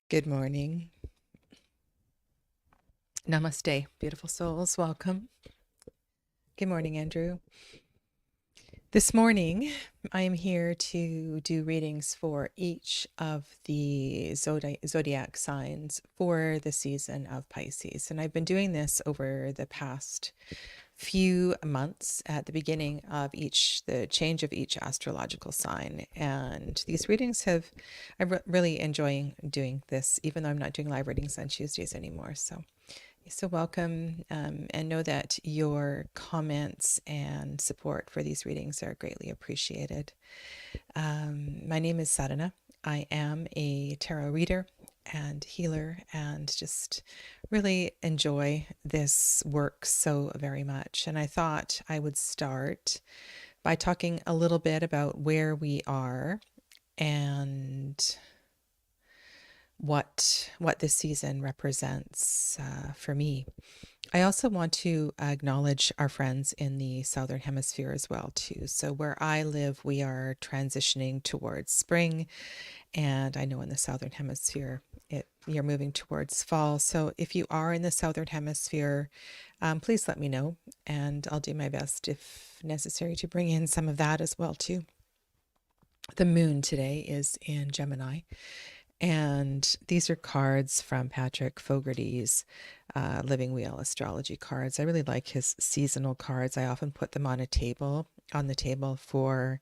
Good morning. Namaste, beautiful souls. Welcome. Good morning, Andrew. This morning, I am here to do readings for each of the zodiac signs for the season of Pisces. And I've been doing this over the past few months at the beginning of the change of each astrological sign. And these readings I'm really enjoying doing this, even though I'm not doing live readings on Tuesdays anymore. So welcome, and know that your comments and support for these readings are greatly appreciated. My name is Sadhana. I am a tarot reader and healer, and just really enjoy this work so very much. And I thought I would start by talking a little bit about where we are and what this season represents for me. I also want to acknowledge our friends in the Southern Hemisphere as well too. So where I live, we are transitioning towards spring, and I know in the Southern Hemisphere, you're moving towards fall. So if you are in the Southern Hemisphere, please let me know, and I'll do my best, if necessary, to bring in some of that as well too. The moon today is in Gemini. And these are cards from Patrick Fogarty's Living Wheel astrology cards. I really like his seasonal cards. I often put them on the table for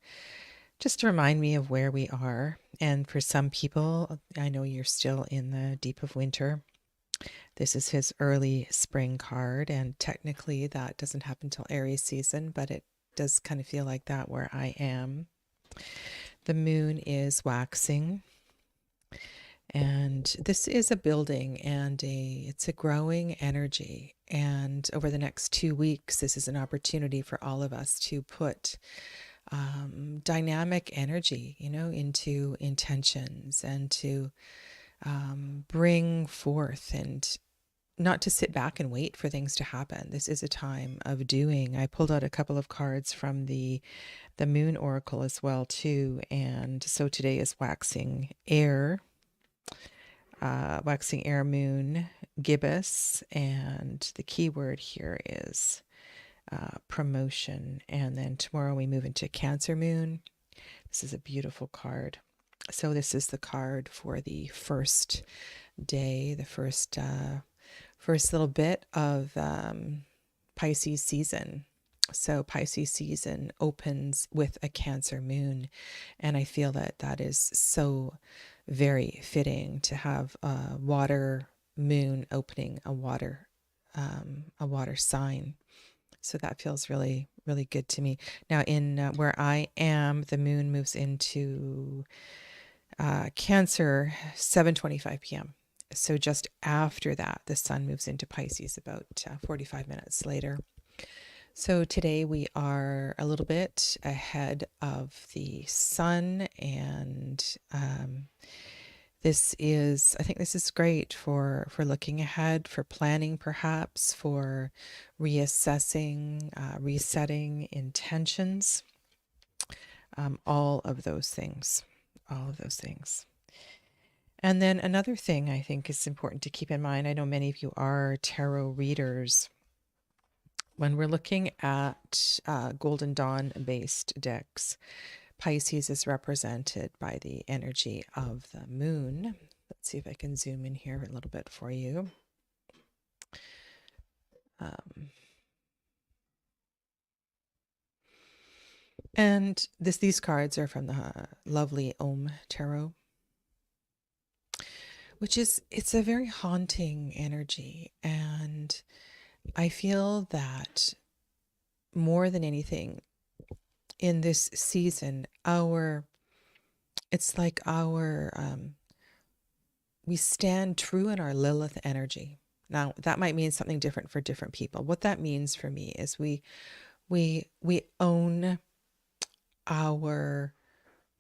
just to remind me of where we are. And for some people, I know you're still in the deep of winter. This is his early spring card, and technically that doesn't happen till Aries season, but it does kind of feel like that where I am. The moon is waxing. And this is a building, and it's a growing energy. And over the next 2 weeks, this is an opportunity for all of us to put dynamic energy, into intentions, and to bring forth, and not to sit back and wait for things to happen. This is a time of doing. I pulled out a couple of cards from the moon oracle as well too. And so today is waxing air moon, gibbous, and the key word here is promotion. And then tomorrow we move into Cancer moon. This is a beautiful card. So this is the card for the first day, the first little bit of Pisces season. So Pisces season opens with a Cancer moon, and I feel that is so very fitting to have a water moon opening a water sign. So that feels really, really good to me. Now in where I am, the moon moves into Cancer 7:25 p.m. So just after that, the sun moves into Pisces about 45 minutes later. So today we are a little bit ahead of the sun, and I think this is great for looking ahead, for planning, perhaps for reassessing, resetting intentions, all of those things. And then another thing I think is important to keep in mind, I know many of you are tarot readers. When we're looking at Golden Dawn based decks, Pisces is represented by the energy of the moon. Let's see if I can zoom in here a little bit for you. And these cards are from the lovely Om Tarot, it's a very haunting energy. And I feel that more than anything in this season, we stand true in our Lilith energy. Now, that might mean something different for different people. What that means for me is we own our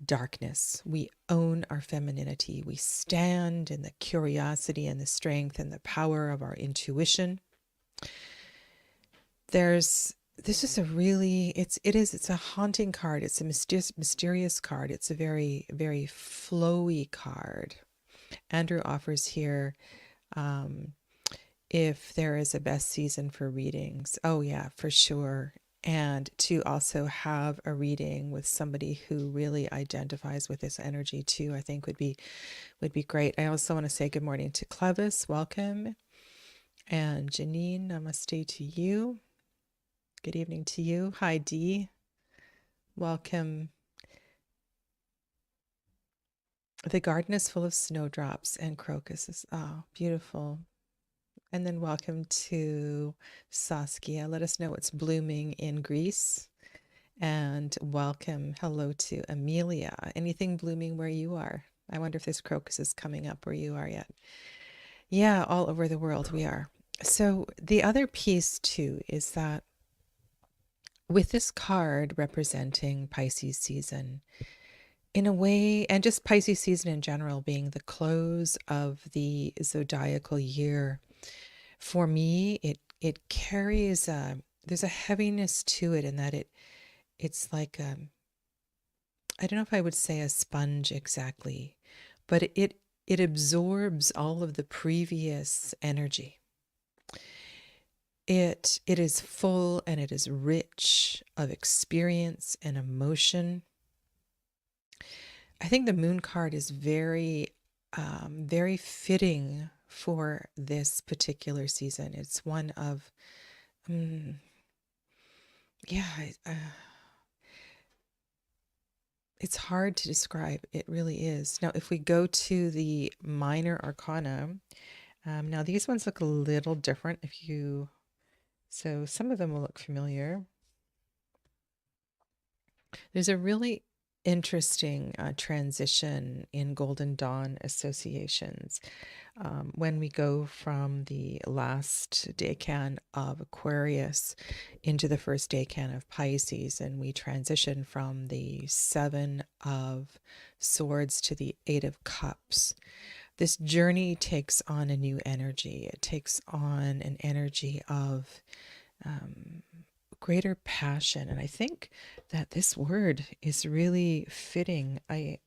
darkness. We own our femininity. We stand in the curiosity and the strength and the power of our intuition. It's a haunting card. It's a mysterious card. It's a very, very flowy card. Andrew offers here, um, if there is a best season for readings. Oh yeah, for sure. And to also have a reading with somebody who really identifies with this energy too, I think would be great. I also want to say good morning to Clevis, welcome. And Janine, namaste to you. Good evening to you. Hi Dee, welcome. The garden is full of snowdrops and crocuses. Oh, beautiful. And then welcome to Saskia. Let us know what's blooming in Greece. And welcome, hello to Amelia. Anything blooming where you are? I wonder if this crocus is coming up where you are yet. Yeah, all over the world we are. So the other piece too is that with this card representing Pisces season, in a way, and just Pisces season in general being the close of the zodiacal year, for me, it carries a there's a heaviness to it in that it's like I don't know if I would say a sponge exactly, but it absorbs all of the previous energy. It is full and it is rich of experience and emotion. I think the moon card is very fitting for this particular season. It's one of, mm, yeah, it's hard to describe. It really is. Now, if we go to the minor arcana, now these ones look a little different. So some of them will look familiar. There's a really interesting transition in Golden Dawn associations. When we go from the last decan of Aquarius into the first decan of Pisces, and we transition from the Seven of Swords to the Eight of Cups, this journey takes on a new energy. It takes on an energy of greater passion. And I think that this word is really fitting. I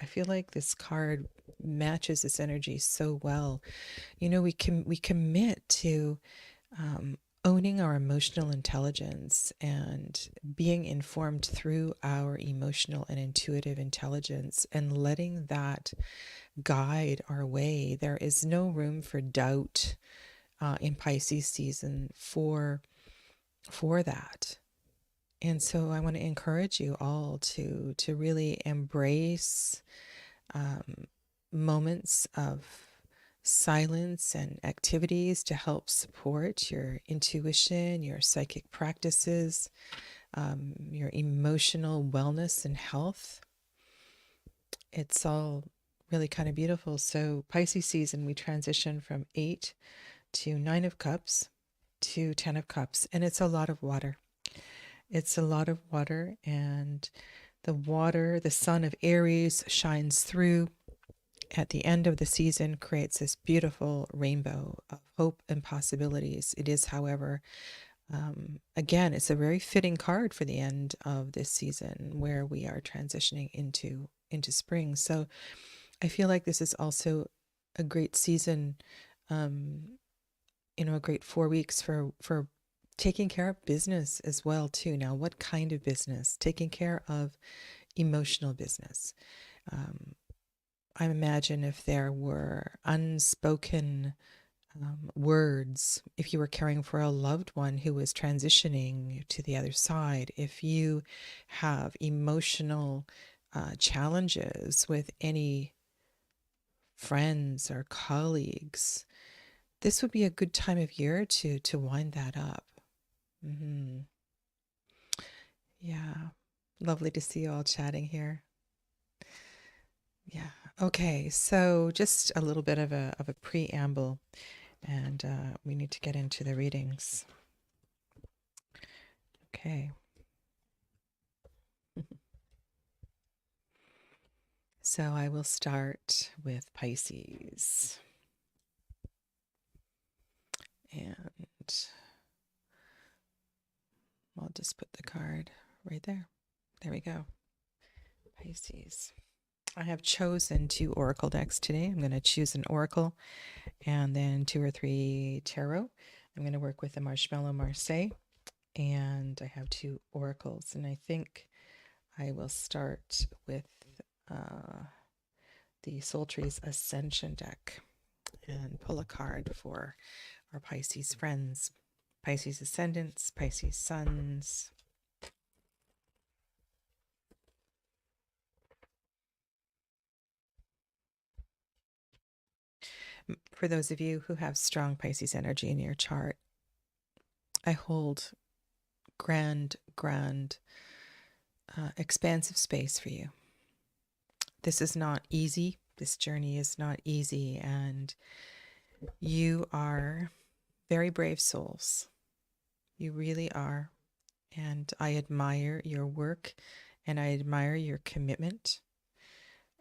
feel like this card matches this energy so well. You know, we commit to owning our emotional intelligence and being informed through our emotional and intuitive intelligence and letting that guide our way. There is no room for doubt in Pisces season for that. And so I want to encourage you all to really embrace moments of silence and activities to help support your intuition, your psychic practices, your emotional wellness and health. It's all really kind of beautiful. So Pisces season, we transition from 8 to 9 of Cups to 10 of Cups, and it's a lot of water. It's a lot of water, and the water, the sun of Aries shines through at the end of the season, creates this beautiful rainbow of hope and possibilities. It is, however, again, it's a very fitting card for the end of this season where we are transitioning into spring. So I feel like this is also a great season, a great 4 weeks for taking care of business as well too. Now, what kind of business? Taking care of emotional business. I imagine if there were unspoken words, if you were caring for a loved one who was transitioning to the other side, if you have emotional challenges with any friends or colleagues, this would be a good time of year to wind that up. Mm-hmm. Yeah, lovely to see you all chatting here. Yeah. Okay, so just a little bit of a preamble, and we need to get into the readings. Okay. So I will start with Pisces. And I'll just put the card right there. There we go. Pisces. I have chosen 2 oracle decks today. I'm going to choose an oracle and then 2 or 3 tarot. I'm going to work with the Marshmallow Marseille, and I have 2 oracles, and I think I will start with the Soul Trees Ascension deck and pull a card for our Pisces friends, Pisces ascendants, Pisces suns. For those of you who have strong Pisces energy in your chart, I hold grand, expansive space for you. This is not easy. This journey is not easy, and you are very brave souls. You really are. And I admire your work, and I admire your commitment.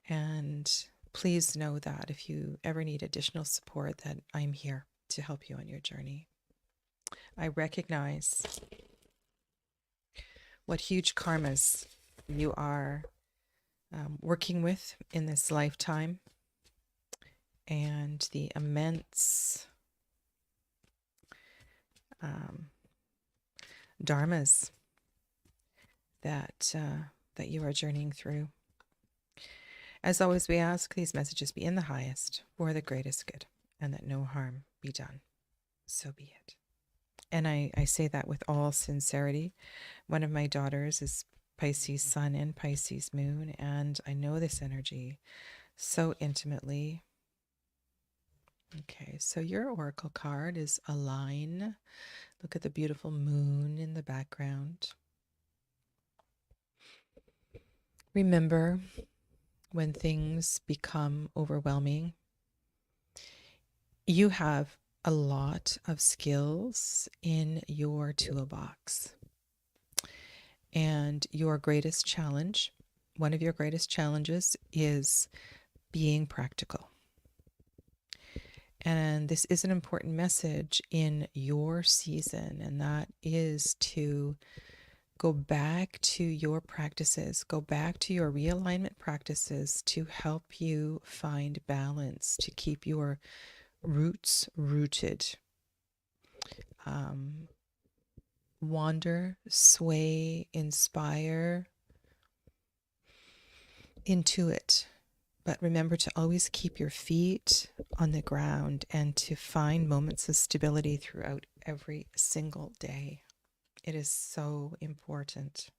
And please know that if you ever need additional support, that I'm here to help you on your journey. I recognize what huge karmas you are working with in this lifetime, and the immense dharmas that you are journeying through. As always, we ask these messages be in the highest for the greatest good, and that no harm be done. So be it. And I say that with all sincerity. One of my daughters is Pisces Sun and Pisces Moon, and I know this energy so intimately. Okay, so your oracle card is Align. Look at the beautiful moon in the background. Remember, when things become overwhelming, you have a lot of skills in your toolbox. And your greatest challenge, one of your greatest challenges, is being practical. And this is an important message in your season, and that is to go back to your practices, go back to your realignment practices to help you find balance, to keep your roots rooted. Wander, sway, inspire, intuit. But remember to always keep your feet on the ground and to find moments of stability throughout every single day. It is so important.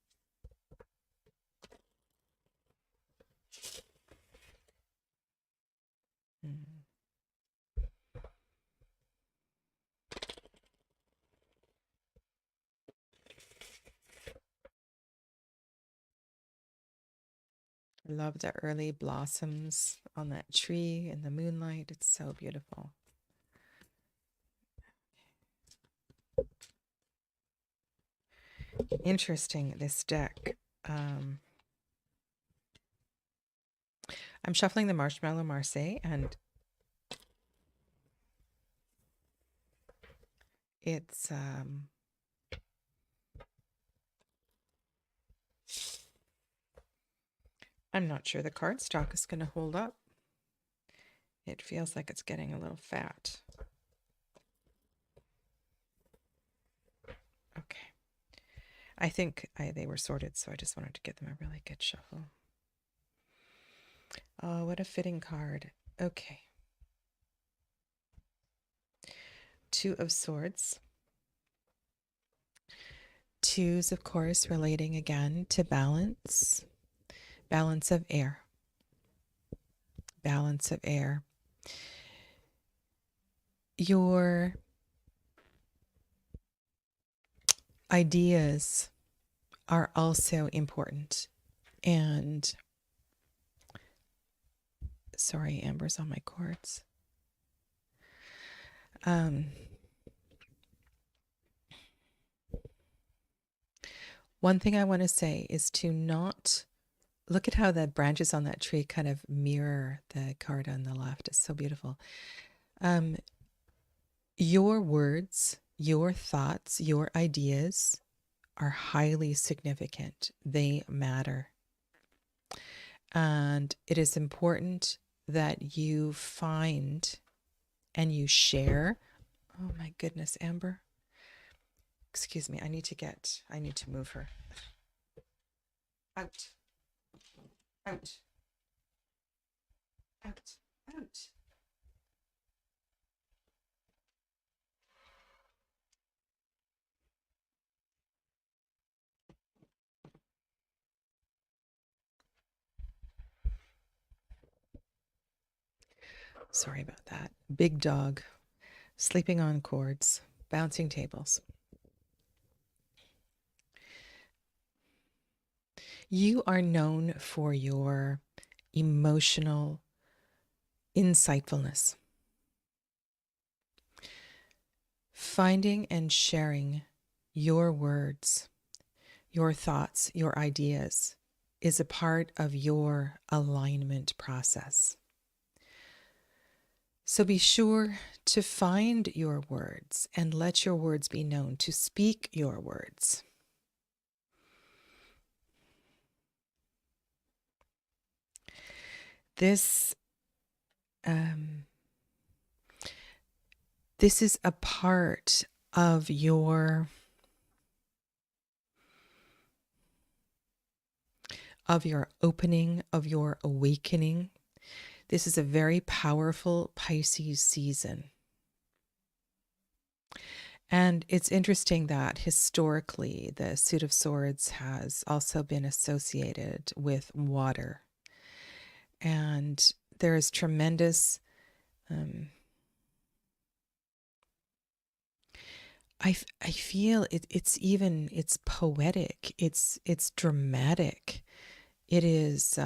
I love the early blossoms on that tree in the moonlight. It's so beautiful. Interesting, this deck. I'm shuffling the Marshmallow Marseille, and it's I'm not sure the cardstock is going to hold up. It feels like it's getting a little fat. Okay. I think they were sorted, so I just wanted to give them a really good shuffle. Oh, what a fitting card. Okay. 2 of Swords. 2s, of course, relating again to balance. Balance of air. Balance of air. Your ideas are also important. And sorry, Amber's on my cords. One thing I want to say is to not look at how the branches on that tree kind of mirror the card on the left. It's so beautiful. Your words, your thoughts, your ideas are highly significant. They matter. And it is important that you find and you share. Oh my goodness, Amber. Excuse me. I need to move her. Out. Out. Out. Out. Sorry about that. Big dog, sleeping on cords, bouncing tables. You are known for your emotional insightfulness. Finding and sharing your words, your thoughts, your ideas is a part of your alignment process. So be sure to find your words and let your words be known, to speak your words. This is a part of your opening, of your awakening. This is a very powerful Pisces season. And it's interesting that historically the Suit of Swords has also been associated with water. And there is tremendous I feel it's poetic, it's dramatic. It is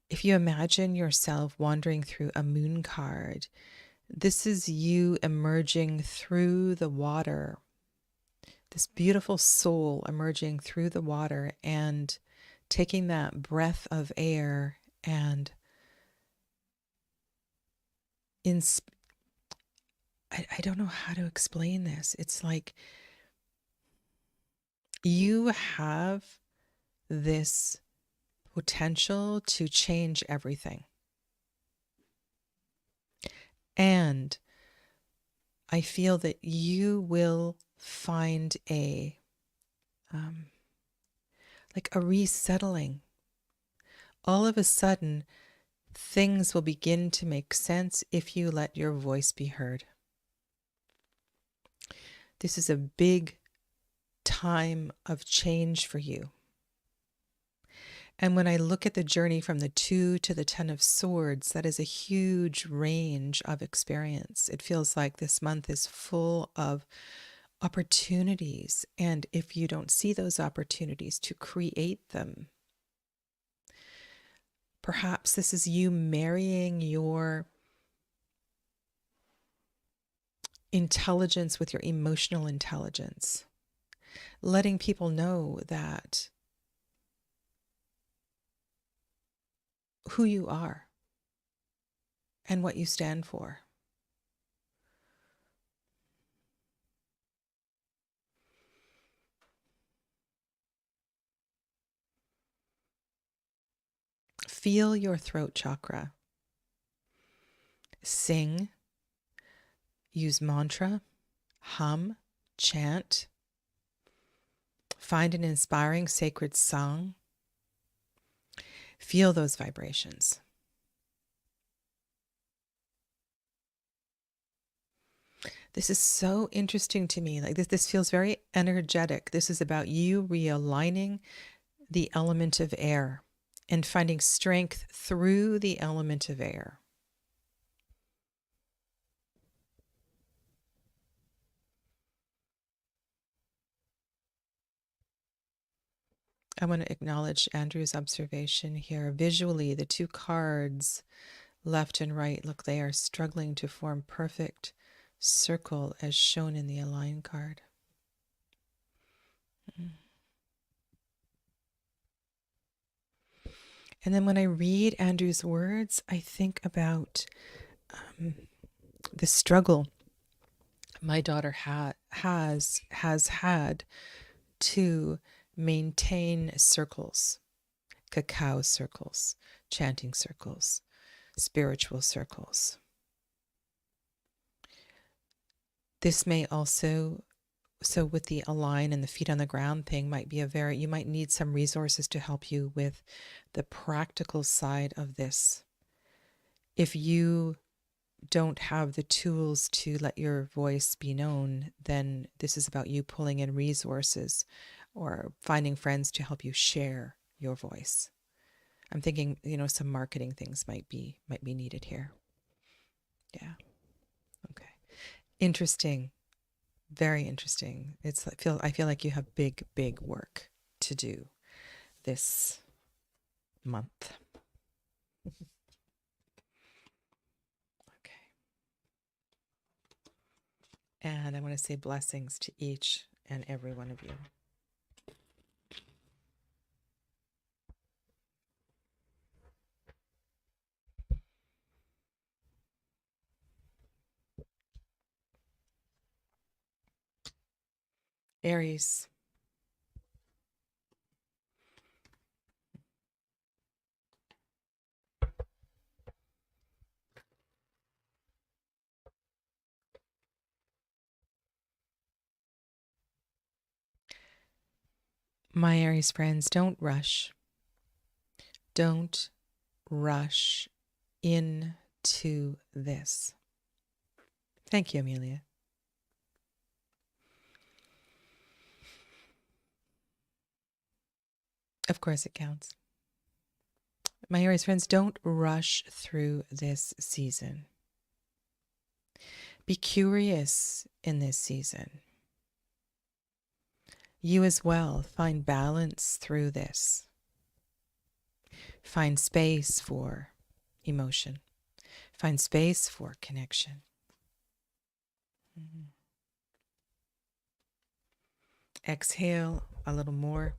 if you imagine yourself wandering through a moon card, this is you emerging through the water, this beautiful soul emerging through the water and taking that breath of air and I don't know how to explain this. It's like you have this potential to change everything. And I feel that you will find a resettling. All of a sudden, things will begin to make sense if you let your voice be heard. This is a big time of change for you. And when I look at the journey from the 2 to the 10 of Swords, that is a huge range of experience. It feels like this month is full of opportunities. And if you don't see those opportunities, to create them. Perhaps this is you marrying your intelligence with your emotional intelligence, letting people know that who you are and what you stand for. Feel your throat chakra. Sing, use mantra, hum, chant. Find an inspiring sacred song. Feel those vibrations. This is so interesting to me. Like this feels very energetic. This is about you realigning the element of air and finding strength through the element of air. I want to acknowledge Andrew's observation here. Visually, the 2 cards, left and right, look, they are struggling to form perfect circle as shown in the align card. And then when I read Andrew's words, I think about the struggle my daughter has had to Maintain circles, cacao circles, chanting circles, spiritual circles. This may also, so with the align and the feet on the ground thing, might be you might need some resources to help you with the practical side of this. If you don't have the tools to let your voice be known, then this is about you pulling in resources or finding friends to help you share your voice. I'm thinking, some marketing things might be needed here. Yeah. Okay. Interesting. Very interesting. I feel like you have big work to do this month. Okay. And I want to say blessings to each and every one of you. Aries. My Aries friends, don't rush. Don't rush into this. Thank you, Amelia. Of course it counts. My Aries friends, don't rush through this season. Be curious in this season. You as well, find balance through this. Find space for emotion. Find space for connection. Exhale a little more.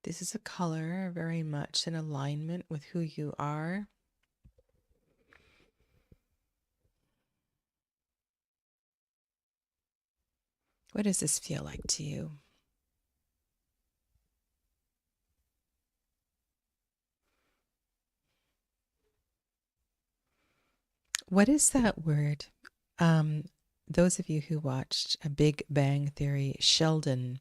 This is a color very much in alignment with who you are. What does this feel like to you? What is that word? Those of you who watched A Big Bang Theory, Sheldon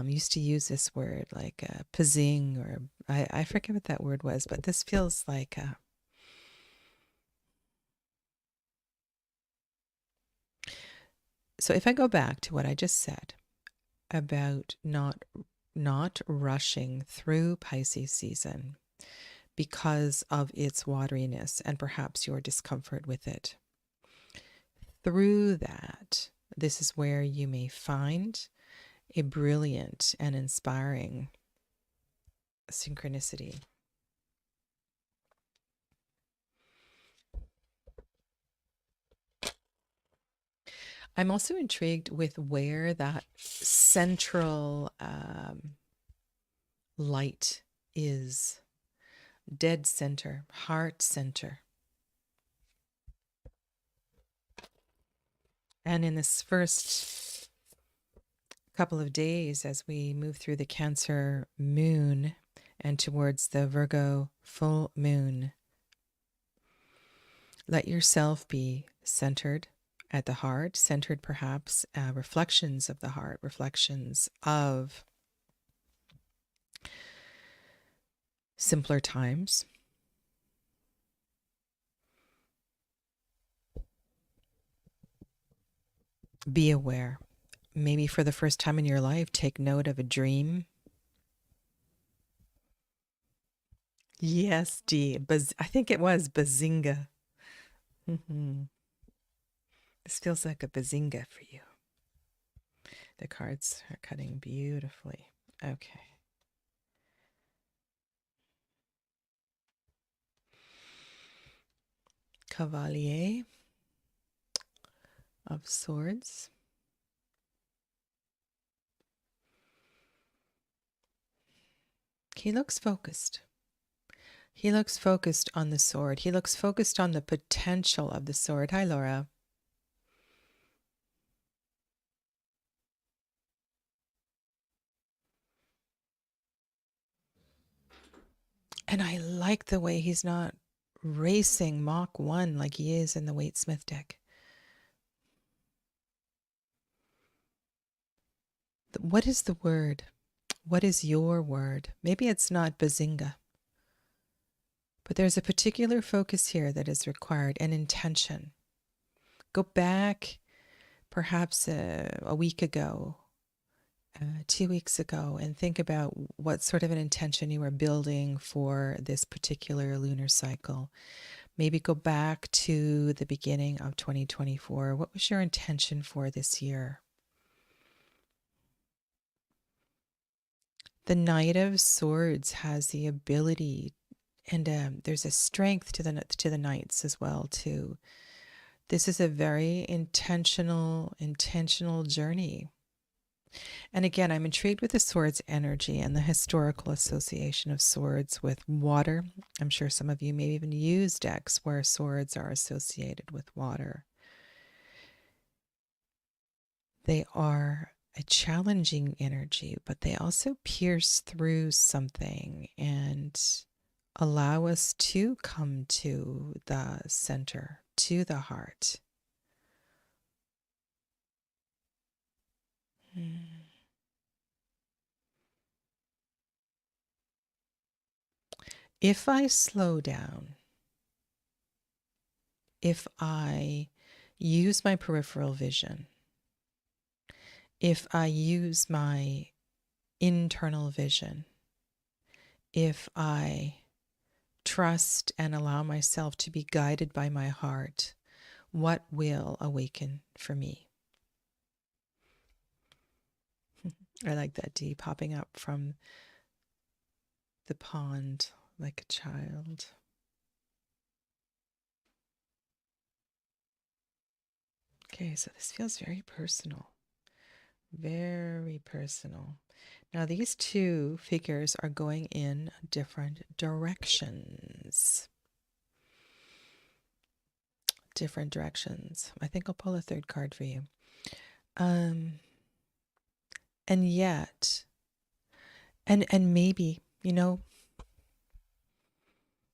used to use this word like pazing, or I forget what that word was, but this feels like so if I go back to what I just said about not rushing through Pisces season because of its wateriness and perhaps your discomfort with it. Through that, this is where you may find a brilliant and inspiring synchronicity. I'm also intrigued with where that central light is. Dead center, heart center. And in this first couple of days, as we move through the Cancer moon and towards the Virgo full moon, let yourself be centered at the heart, centered perhaps reflections of the heart, reflections of simpler times. Be aware. Maybe for the first time in your life, take note of a dream. Yes, Dee. I think it was bazinga. This feels like a bazinga for you. The cards are cutting beautifully. Okay. Cavalier of Swords. he looks focused. He looks focused on the sword. He looks focused on the potential of the sword. Hi, Laura. And I like the way he's not racing Mach 1 like he is in the Waite-Smith deck. What is the word? What is your word? Maybe it's not bazinga, but there's a particular focus here that is required, an intention. Go back perhaps a week ago, 2 weeks ago, and think about what sort of an intention you were building for this particular lunar cycle. Maybe go back to the beginning of 2024. What was your intention for this year? The Knight of Swords has the ability, and there's a strength to the knights as well too. This is a very intentional journey. And again, I'm intrigued with the swords energy and the historical association of swords with water. I'm sure some of you may even use decks where swords are associated with water. They are a challenging energy, but they also pierce through something and allow us to come to the center, to the heart. If I slow down, if I use my peripheral vision, if I use my internal vision, if I trust and allow myself to be guided by my heart, what will awaken for me? I like that D popping up from the pond like a child. Okay, so this feels very personal. Very personal. Now, these two figures are going in different directions. Different directions. I think I'll pull a third card for you. And yet, and maybe,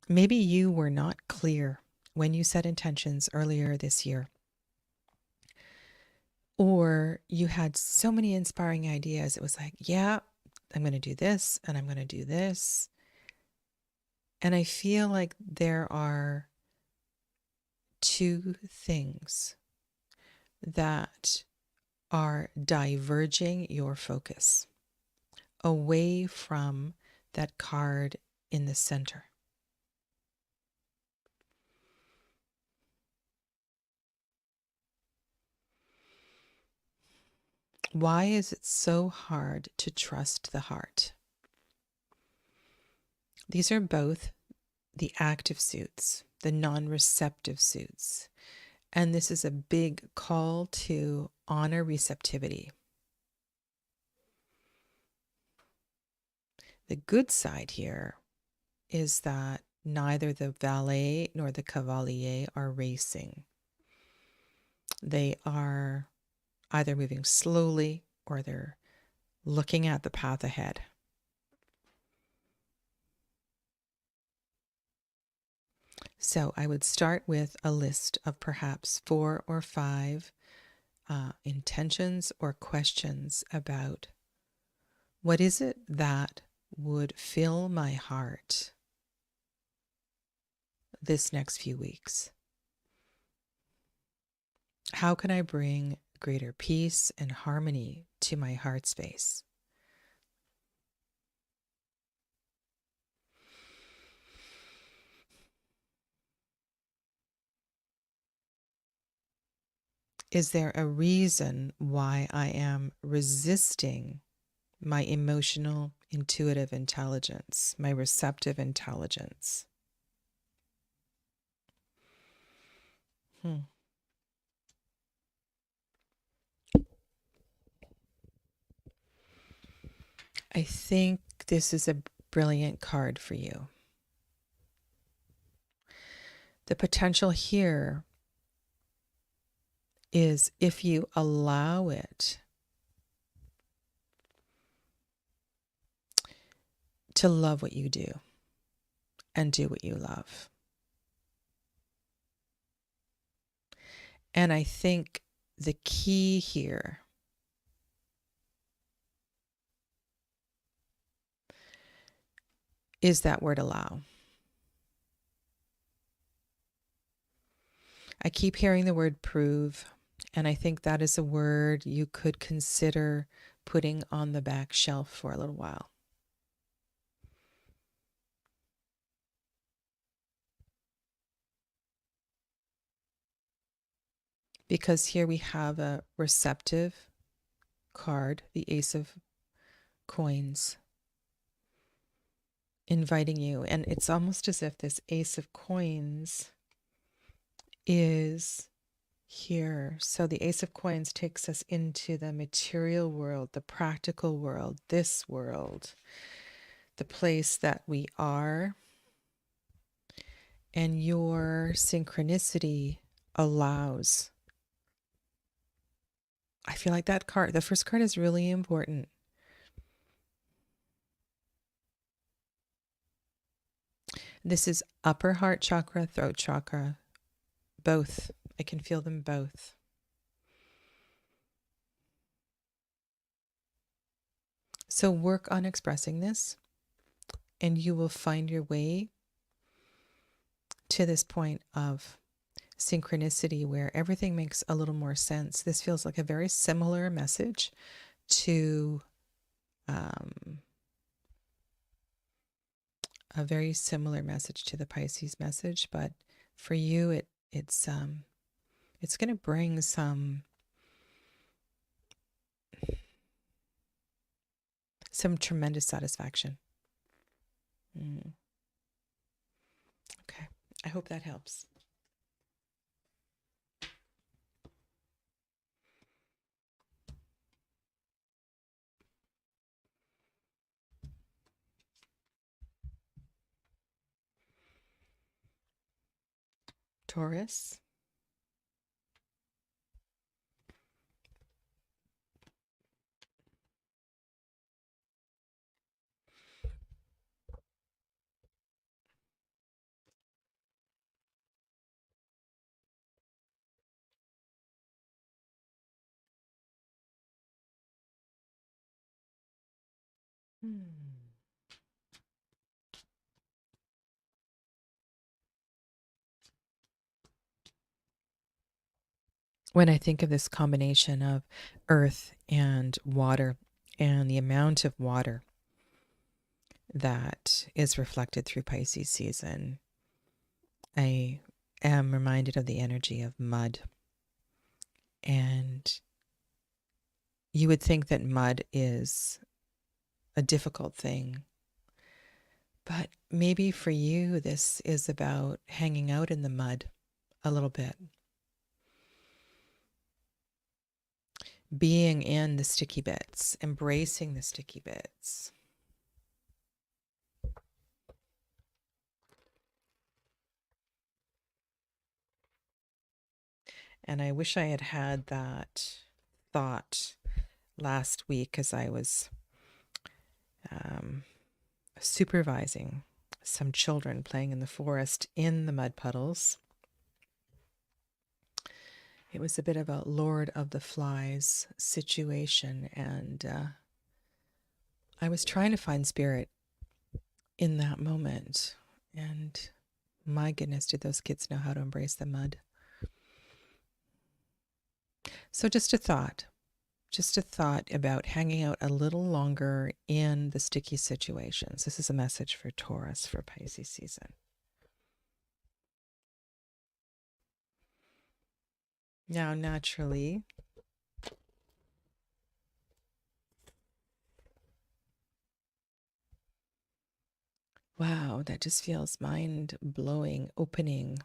maybe you were not clear when you set intentions earlier this year. Or you had so many inspiring ideas. It was like, yeah, I'm going to do this and I'm going to do this. And I feel like there are two things that are diverging your focus away from that card in the center. Why is it so hard to trust the heart? These are both the active suits, the non-receptive suits. And this is a big call to honor receptivity. The good side here is that neither the valet nor the cavalier are racing. They are either moving slowly or they're looking at the path ahead. So I would start with a list of perhaps 4 or 5 intentions or questions about what is it that would fill my heart this next few weeks? How can I bring greater peace and harmony to my heart space? Is there a reason why I am resisting my emotional, intuitive intelligence, my receptive intelligence? I think this is a brilliant card for you. The potential here is, if you allow it, to love what you do and do what you love. And I think the key here is that word allow. I keep hearing the word prove, and I think that is a word you could consider putting on the back shelf for a little while. Because here we have a receptive card, the Ace of Coins, inviting you. And it's almost as if this Ace of Coins is here. So the Ace of Coins takes us into the material world, the practical world, this world, the place that we are. And your synchronicity allows. I feel like that card, the first card, is really important. This is upper heart chakra, throat chakra, both. I can feel them both. So work on expressing this, and you will find your way to this point of synchronicity where everything makes a little more sense. This feels like a very similar message to the Pisces message, but for you it's going to bring some tremendous satisfaction. Okay, I hope that helps. Taurus. When I think of this combination of earth and water and the amount of water that is reflected through Pisces season, I am reminded of the energy of mud. And you would think that mud is a difficult thing, but maybe for you this is about hanging out in the mud a little bit. Being in the sticky bits, embracing the sticky bits. And I wish I had had that thought last week as I was supervising some children playing in the forest in the mud puddles. It was a bit of a Lord of the Flies situation, and I was trying to find spirit in that moment. And my goodness, did those kids know how to embrace the mud. So just a thought about hanging out a little longer in the sticky situations. This is a message for Taurus for Pisces season. Now, naturally, wow, that just feels mind-blowing, opening.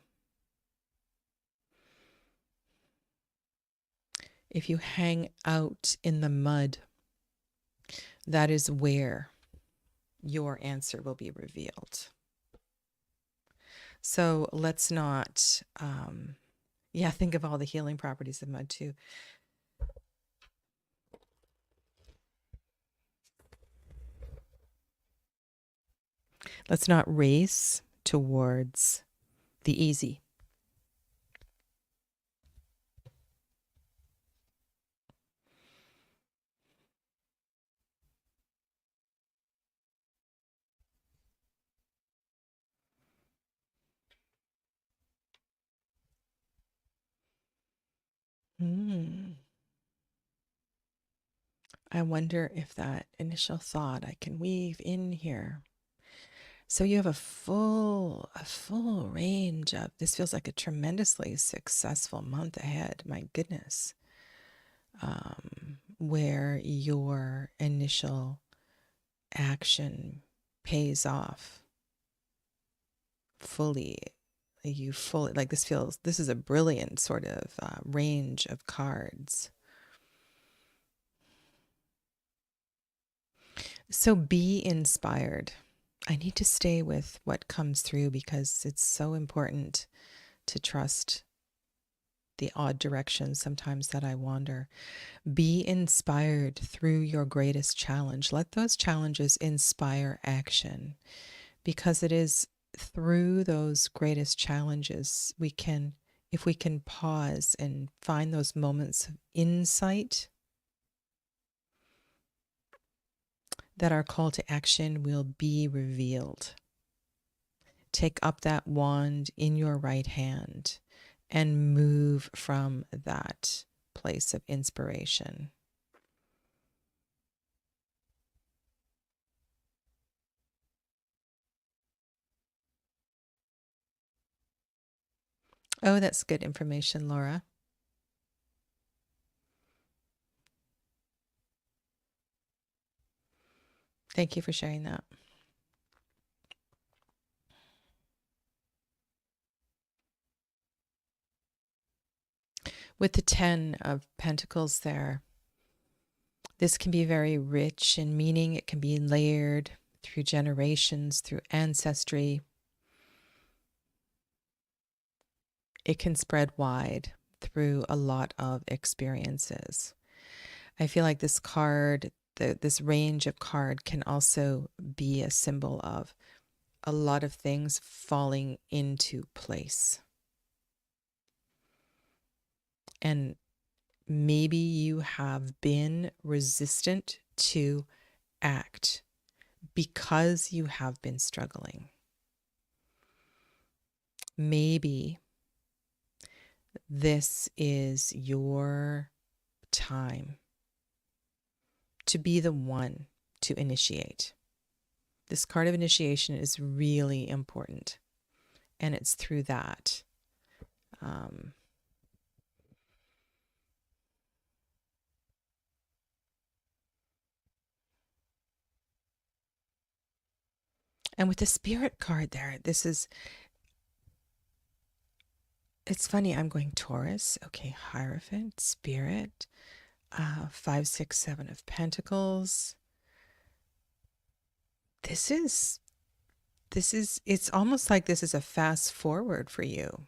If you hang out in the mud, that is where your answer will be revealed. So let's not, think of all the healing properties of mud too. Let's not race towards the easy. I wonder if that initial thought I can weave in here. So you have a full range of, this feels like a tremendously successful month ahead. My goodness. Where your initial action pays off fully. You fully, like this is a brilliant sort of range of cards. So be inspired. I need to stay with what comes through because it's so important to trust the odd directions sometimes that I wander. Be inspired through your greatest challenge. Let those challenges inspire action, because it is through those greatest challenges we can, if we can pause and find those moments of insight, that our call to action will be revealed. Take up that wand in your right hand and move from that place of inspiration. Oh, that's good information, Laura. Thank you for sharing that. With the 10 of Pentacles there, this can be very rich in meaning. It can be layered through generations, through ancestry. It can spread wide through a lot of experiences. I feel like this card, this range of card, can also be a symbol of a lot of things falling into place. And maybe you have been resistant to act because you have been struggling. Maybe this is your time to be the one to initiate. This card of initiation is really important, and it's through that. And with the Spirit card there, it's funny, I'm going Taurus, okay, Hierophant, Spirit, 5, 6, 7 of Pentacles. It's almost like this is a fast forward for you.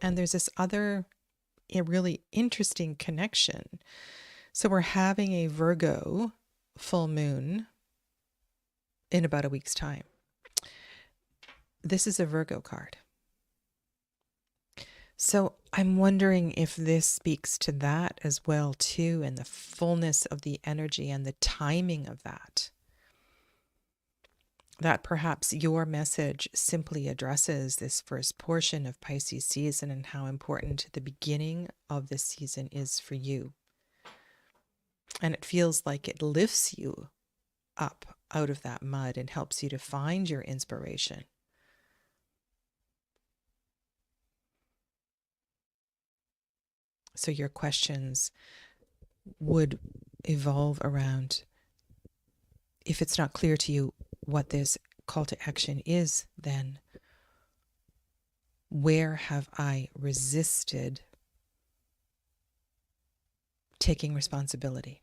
And there's this other really interesting connection. So we're having a Virgo full moon in about a week's time. This is a Virgo card. So I'm wondering if this speaks to that as well too, and the fullness of the energy and the timing of that. That perhaps your message simply addresses this first portion of Pisces season and how important the beginning of this season is for you. And it feels like it lifts you up out of that mud and helps you to find your inspiration. So your questions would evolve around, if it's not clear to you what this call to action is, then where have I resisted taking responsibility?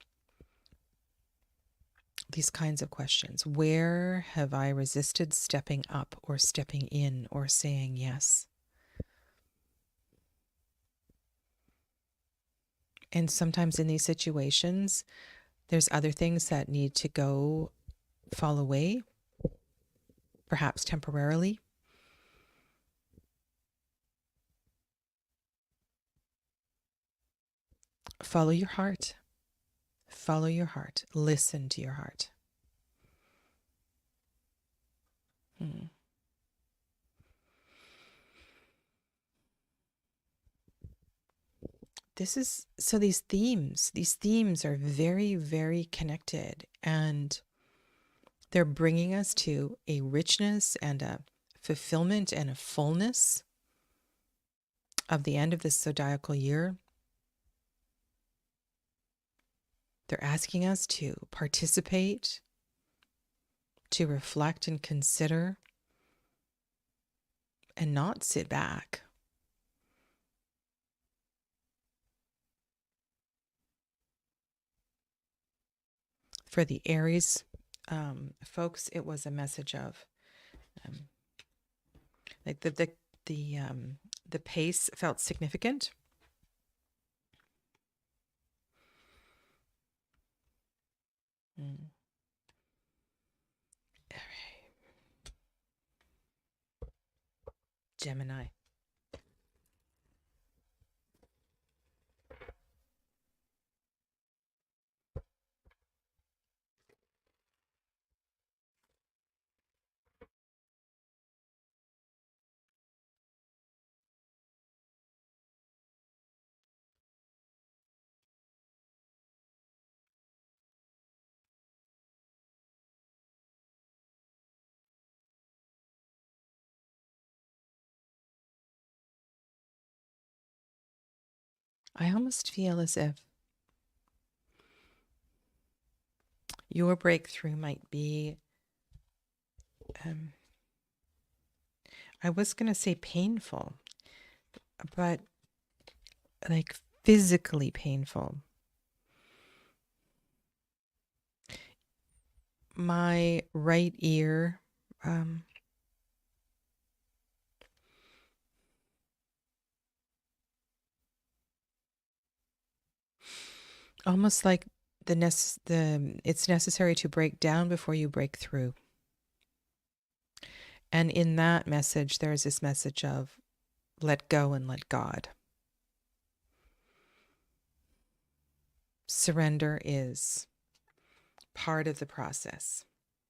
these kinds of questions. Where have I resisted stepping up or stepping in or saying yes? And sometimes in these situations, there's other things that need to fall away, perhaps temporarily. Follow your heart. Follow your heart. Listen to your heart. These themes are very, very connected, and they're bringing us to a richness and a fulfillment and a fullness of the end of this zodiacal year. They're asking us to participate, to reflect and consider, and not sit back. For the Aries folks, it was a message of like the pace felt significant. All right. Gemini. I almost feel as if your breakthrough might be, I was going to say painful, but like physically painful. My right ear, almost like it's necessary to break down before you break through. And in that message, there's this message of let go and let God. Surrender is part of the process,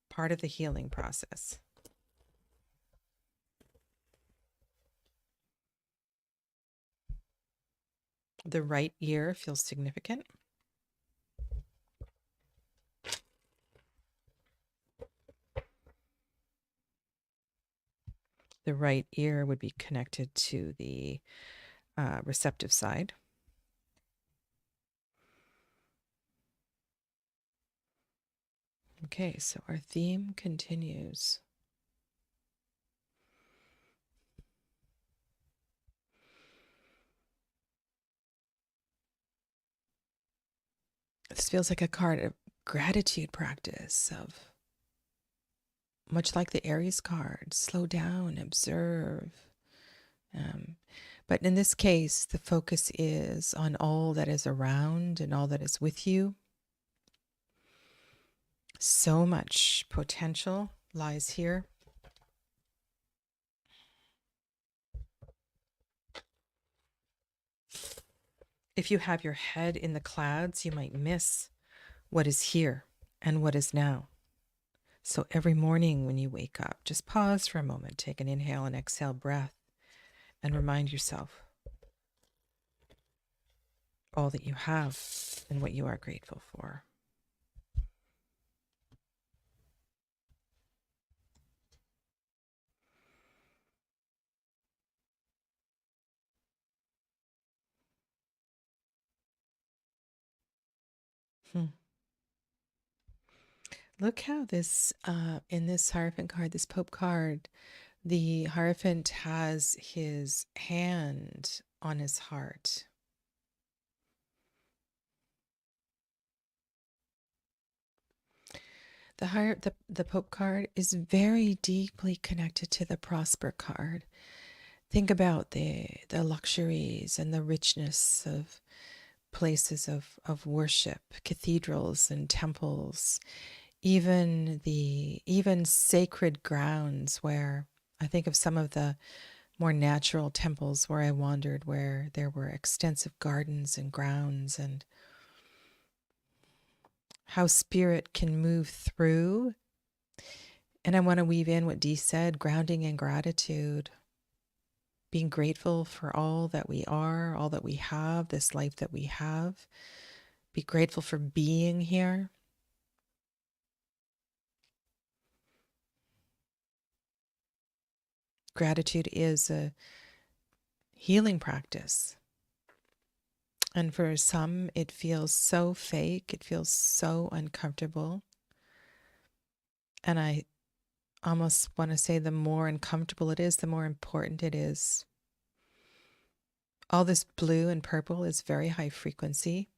part of the healing process. The right ear feels significant. The right ear would be connected to the receptive side. Okay, so our theme continues. This feels like a card of gratitude practice, of much like the Aries card, slow down, observe. But in this case, the focus is on all that is around and all that is with you. So much potential lies here. If you have your head in the clouds, you might miss what is here and what is now. So every morning when you wake up, just pause for a moment, take an inhale and exhale breath, and remind yourself all that you have and what you are grateful for. Look how this, in this Hierophant card, this Pope card, the Hierophant has his hand on his heart. The Pope card is very deeply connected to the Prosper card. Think about the luxuries and the richness of places of worship, cathedrals and temples, even sacred grounds where I think of some of the more natural temples where I wandered, where there were extensive gardens and grounds, and how spirit can move through. And I want to weave in what Dee said, grounding in gratitude, being grateful for all that we are, all that we have, this life that we have. Be grateful for being here. Gratitude is a healing practice. And for some, it feels so fake. It feels so uncomfortable. And I almost want to say the more uncomfortable it is, the more important it is. All this blue and purple is very high frequency.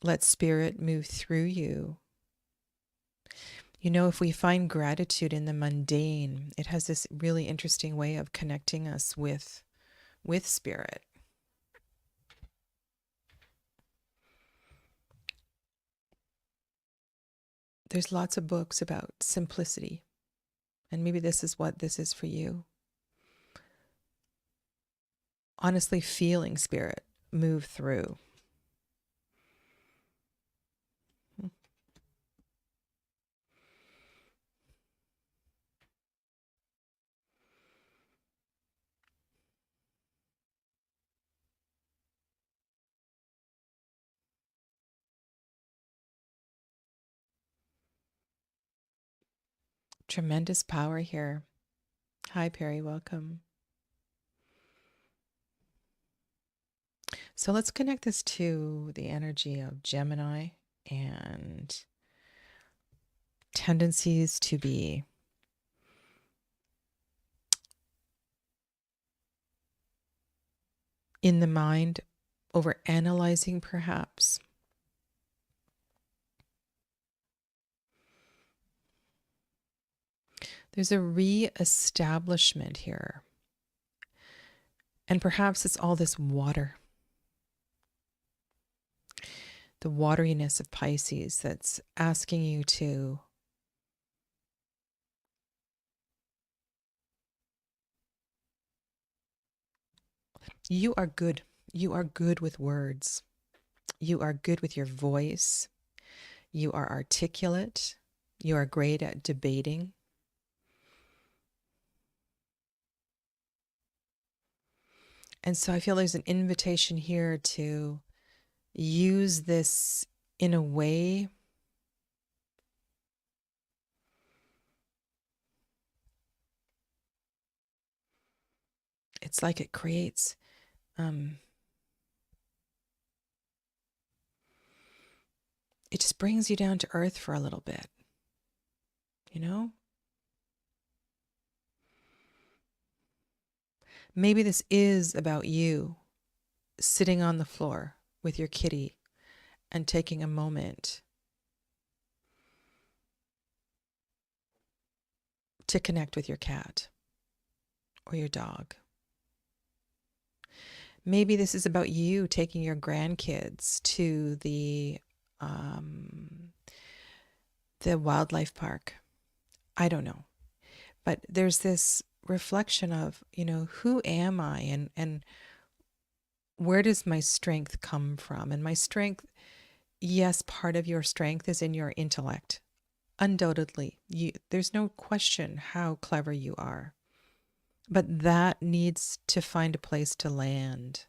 Let spirit move through you. You know, if we find gratitude in the mundane, it has this really interesting way of connecting us with spirit. There's lots of books about simplicity, and maybe this is what this is for you. Honestly feeling spirit move through. Tremendous power here. Hi, Perry, welcome. So let's connect this to the energy of Gemini and tendencies to be in the mind, over analyzing perhaps. There's a re-establishment here. And perhaps it's all this water. The wateriness of Pisces that's asking you to you are good. You are good with words. You are good with your voice. You are articulate. You are great at debating. And so I feel there's an invitation here to use this in a way it's like it creates it just brings you down to earth for a little bit, you know? Maybe this is about you sitting on the floor with your kitty and taking a moment to connect with your cat or your dog. Maybe this is about you taking your grandkids to the wildlife park. I don't know. But there's this reflection of, you know, who am I and where does my strength come from? And my strength, yes, part of your strength is in your intellect. Undoubtedly, there's no question how clever you are. But that needs to find a place to land.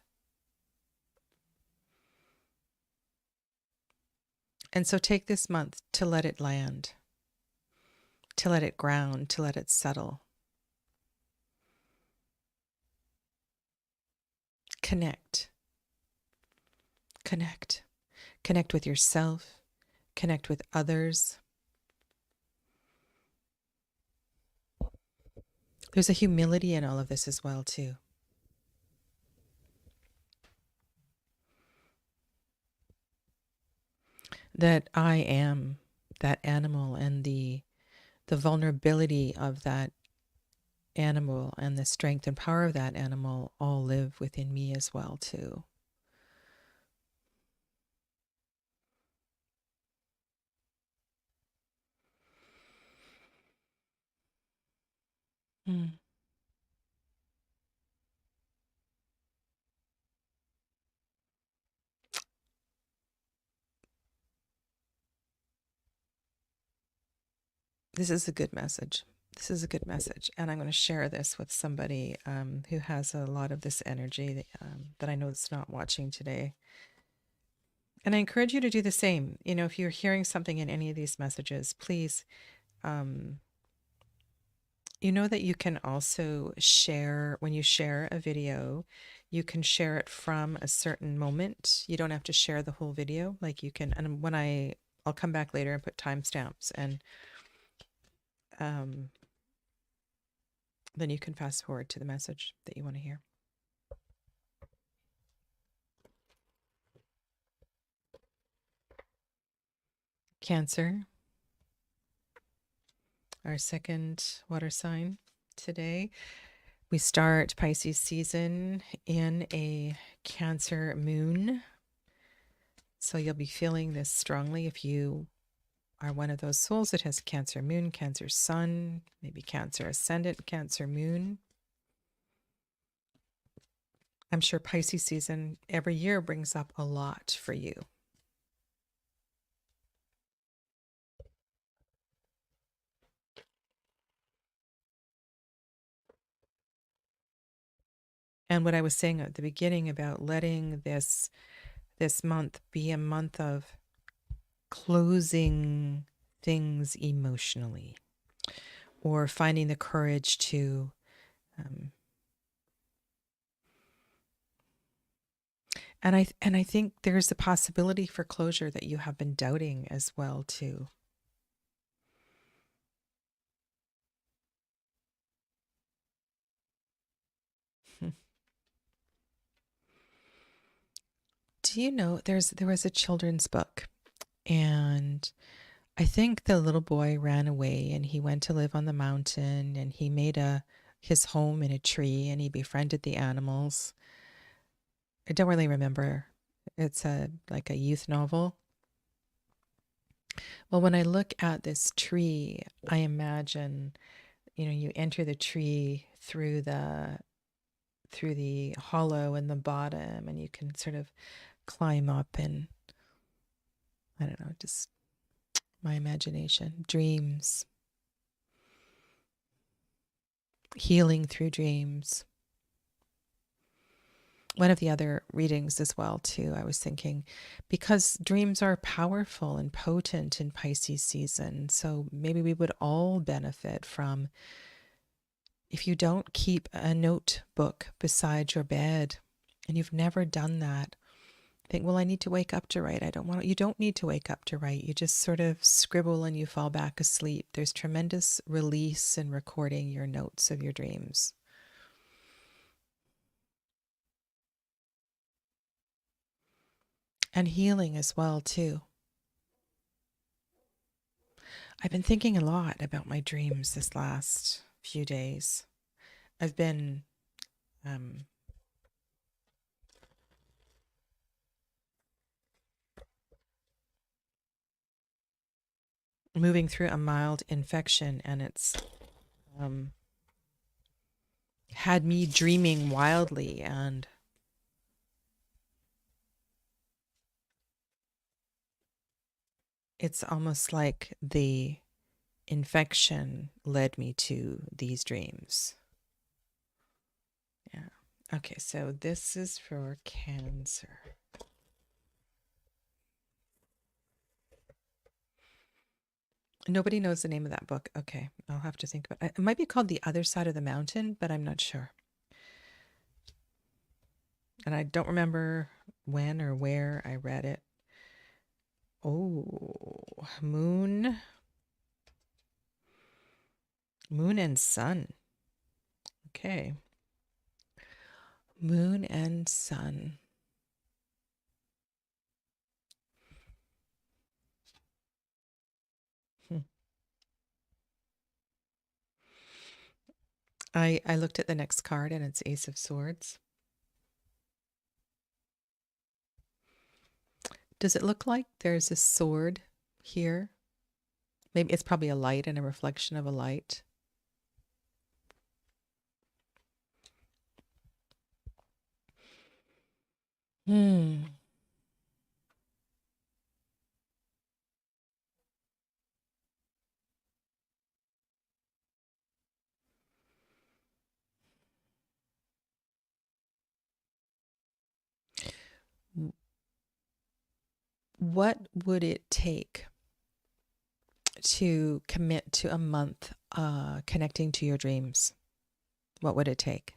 And so take this month to let it land, to let it ground, to let it settle. Connect. Connect. Connect with yourself. Connect with others. There's a humility in all of this as well, too. that I am that animal, and the vulnerability of that animal and the strength and power of that animal all live within me as well too. Mm. This is a good message. This is a good message. And I'm going to share this with somebody who has a lot of this energy that I know is not watching today. And I encourage you to do the same. You know, if you're hearing something in any of these messages, please, you know that you can also share, when you share a video, you can share it from a certain moment. You don't have to share the whole video. Like you can, and I'll come back later and put timestamps, and then you can fast forward to the message that you want to hear. Cancer, our second water sign today. We start Pisces season in a Cancer moon. So you'll be feeling this strongly if you are one of those souls that has Cancer moon, Cancer sun, maybe Cancer ascendant, Cancer moon. I'm sure Pisces season every year brings up a lot for you. And what I was saying at the beginning about letting this month be a month of closing things emotionally, or finding the courage to and I think there's a possibility for closure that you have been doubting as well too. Do you know there was a children's book, and I think the little boy ran away and he went to live on the mountain, and he made his home in a tree, and he befriended the animals. I don't really remember. It's like a youth novel. Well, when I look at this tree, I imagine, you know, you enter the tree through the hollow in the bottom, and you can sort of climb up, and I don't know, just my imagination, dreams, healing through dreams. One of the other readings as well too, I was thinking, because dreams are powerful and potent in Pisces season, so maybe we would all benefit from, if you don't keep a notebook beside your bed and you've never done that, think, well, I need to wake up to write. You don't need to wake up to write. You just sort of scribble and you fall back asleep. There's tremendous release in recording your notes of your dreams. And healing as well too. I've been thinking a lot about my dreams this last few days. I've been moving through a mild infection, and it's had me dreaming wildly, and it's almost like the infection led me to these dreams. Yeah. Okay, so this is for Cancer. Nobody knows the name of that book. Okay, I'll have to think about it. It might be called The Other Side of the Mountain, but I'm not sure. And I don't remember when or where I read it. Oh, moon and sun. Okay. Moon and sun. I looked at the next card and it's Ace of Swords. Does it look like there's a sword here? Maybe it's probably a light and a reflection of a light. Hmm. What would it take to commit to a month connecting to your dreams? What would it take?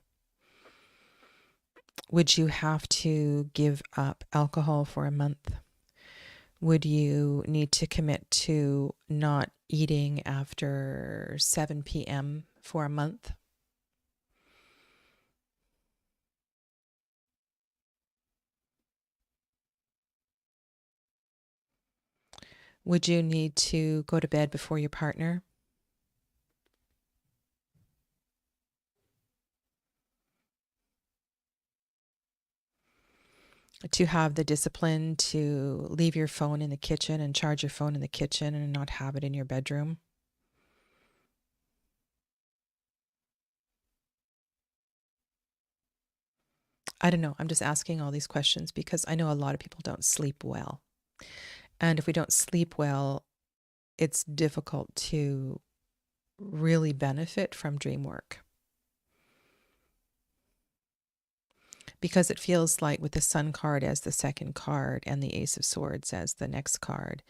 Would you have to give up alcohol for a month? Would you need to commit to not eating after 7 p.m. for a month? Would you need to go to bed before your partner? To have the discipline to leave your phone in the kitchen and charge your phone in the kitchen and not have it in your bedroom? I don't know. I'm just asking all these questions because I know a lot of people don't sleep well. And if we don't sleep well, it's difficult to really benefit from dream work. Because it feels like with the Sun card as the second card and the Ace of Swords as the next card,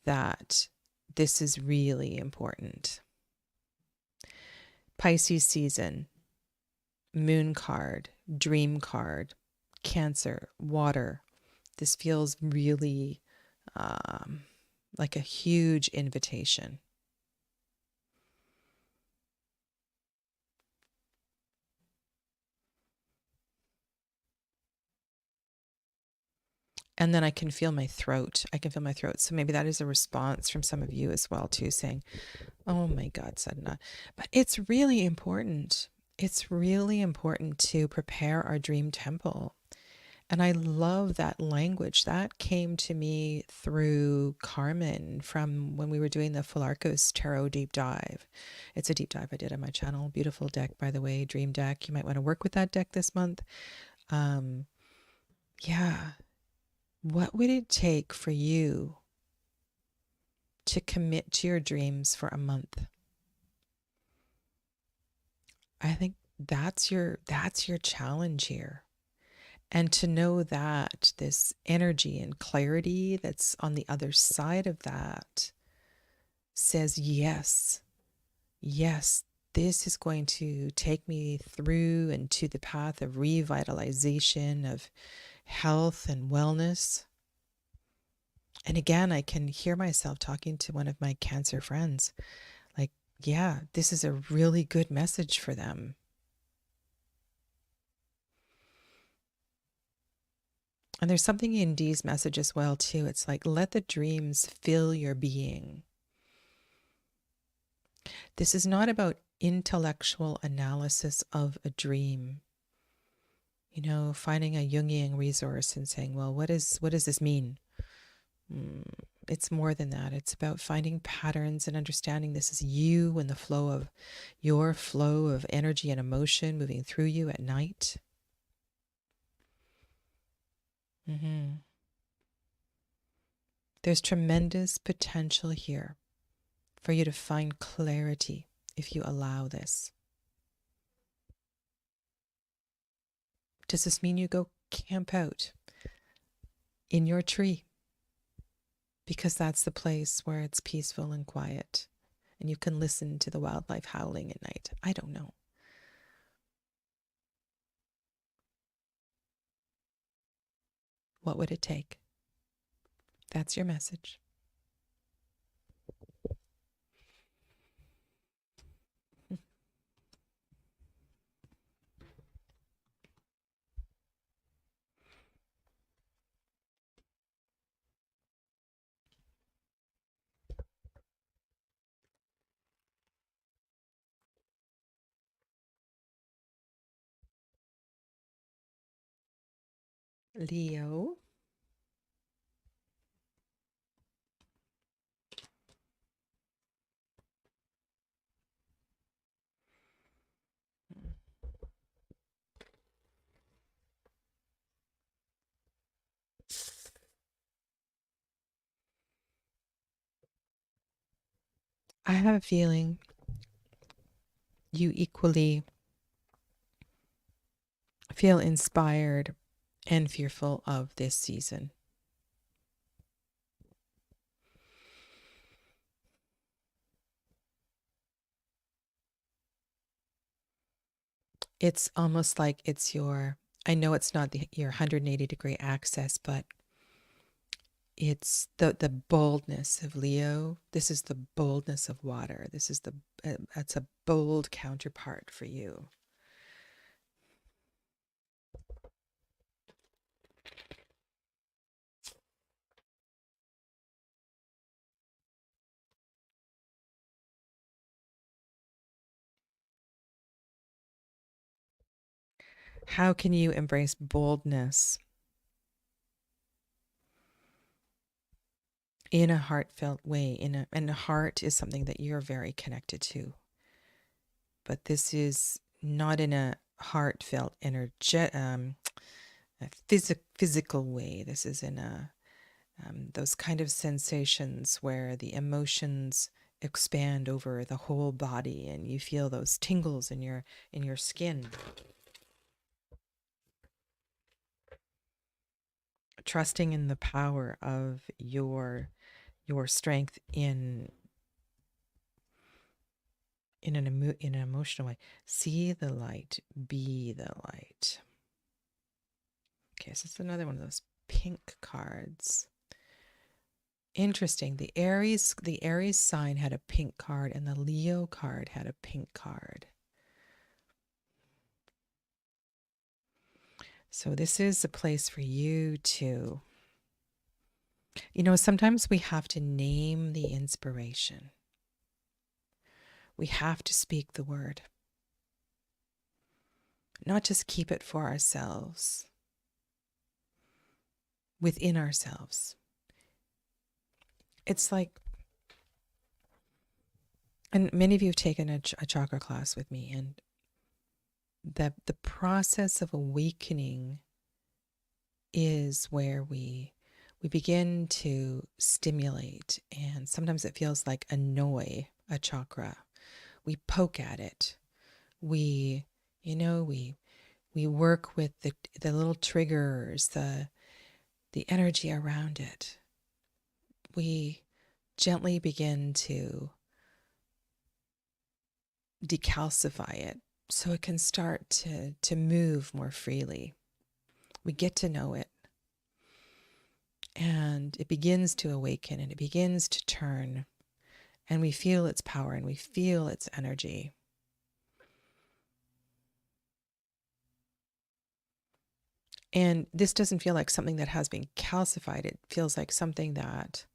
that this is really important. Pisces season, Moon card, Dream card, Cancer, Water. This feels really like a huge invitation. And then I can feel my throat. I can feel my throat. So maybe that is a response from some of you as well, too, saying, oh my God, Sadhana. But it's really important. It's really important to prepare our dream temple. And I love that language. That came to me through Carmen from when we were doing the Fularkos Tarot deep dive. It's a deep dive I did on my channel. Beautiful deck, by the way, dream deck. You might want to work with that deck this month. Yeah. What would it take for you to commit to your dreams for a month? I think that's your challenge here. And to know that this energy and clarity that's on the other side of that says, yes, yes, this is going to take me through and to the path of revitalization, of health and wellness. And again, I can hear myself talking to one of my Cancer friends, like, yeah, this is a really good message for them. And there's something in Dee's message as well, too. It's like, let the dreams fill your being. This is not about intellectual analysis of a dream. You know, finding a Jungian resource and saying, well, what does this mean? It's more than that. It's about finding patterns and understanding this is you and the flow of your flow of energy and emotion moving through you at night. There's tremendous potential here for you to find clarity if you allow this. Does this mean you go camp out in your tree? Because that's the place where it's peaceful and quiet and you can listen to the wildlife howling at night. I don't know. What would it take? That's your message. Leo. I have a feeling you equally feel inspired and fearful of this season. It's almost like it's your, I know it's not your 180-degree axis, but it's the boldness of Leo. This is the boldness of water. This is that's a bold counterpart for you. How can you embrace boldness in a heartfelt way? And the heart is something that you're very connected to. But this is not in a heartfelt, a physical way. This is in a those kind of sensations where the emotions expand over the whole body, and you feel those tingles in your skin. Trusting in the power of your strength in an emotional way. See the light, be the light. Okay, so it's another one of those pink cards. Interesting. The Aries sign had a pink card, and the Leo card had a pink card. So this is a place for you to, sometimes we have to name the inspiration. We have to speak the word, not just keep it for ourselves, within ourselves. It's like, and many of you have taken a chakra class with me, and the process of awakening is where we begin to stimulate, and sometimes it feels like annoy a chakra. We poke at it. We work with the little triggers, the energy around it. We gently begin to decalcify it so it can start to move more freely. We get to know it, and it begins to awaken, and it begins to turn, and we feel its power, and we feel its energy. And this doesn't feel like something that has been calcified. It feels like something that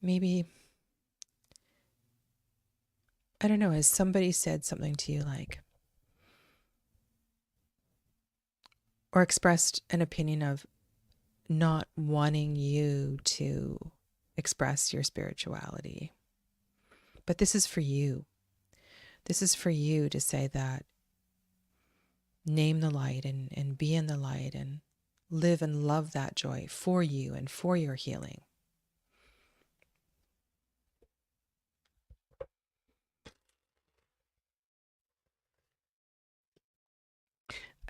maybe, I don't know, has somebody said something to you like, or expressed an opinion of not wanting you to express your spirituality. But this is for you. This is for you to say that, name the light and be in the light and live and love that joy for you and for your healing.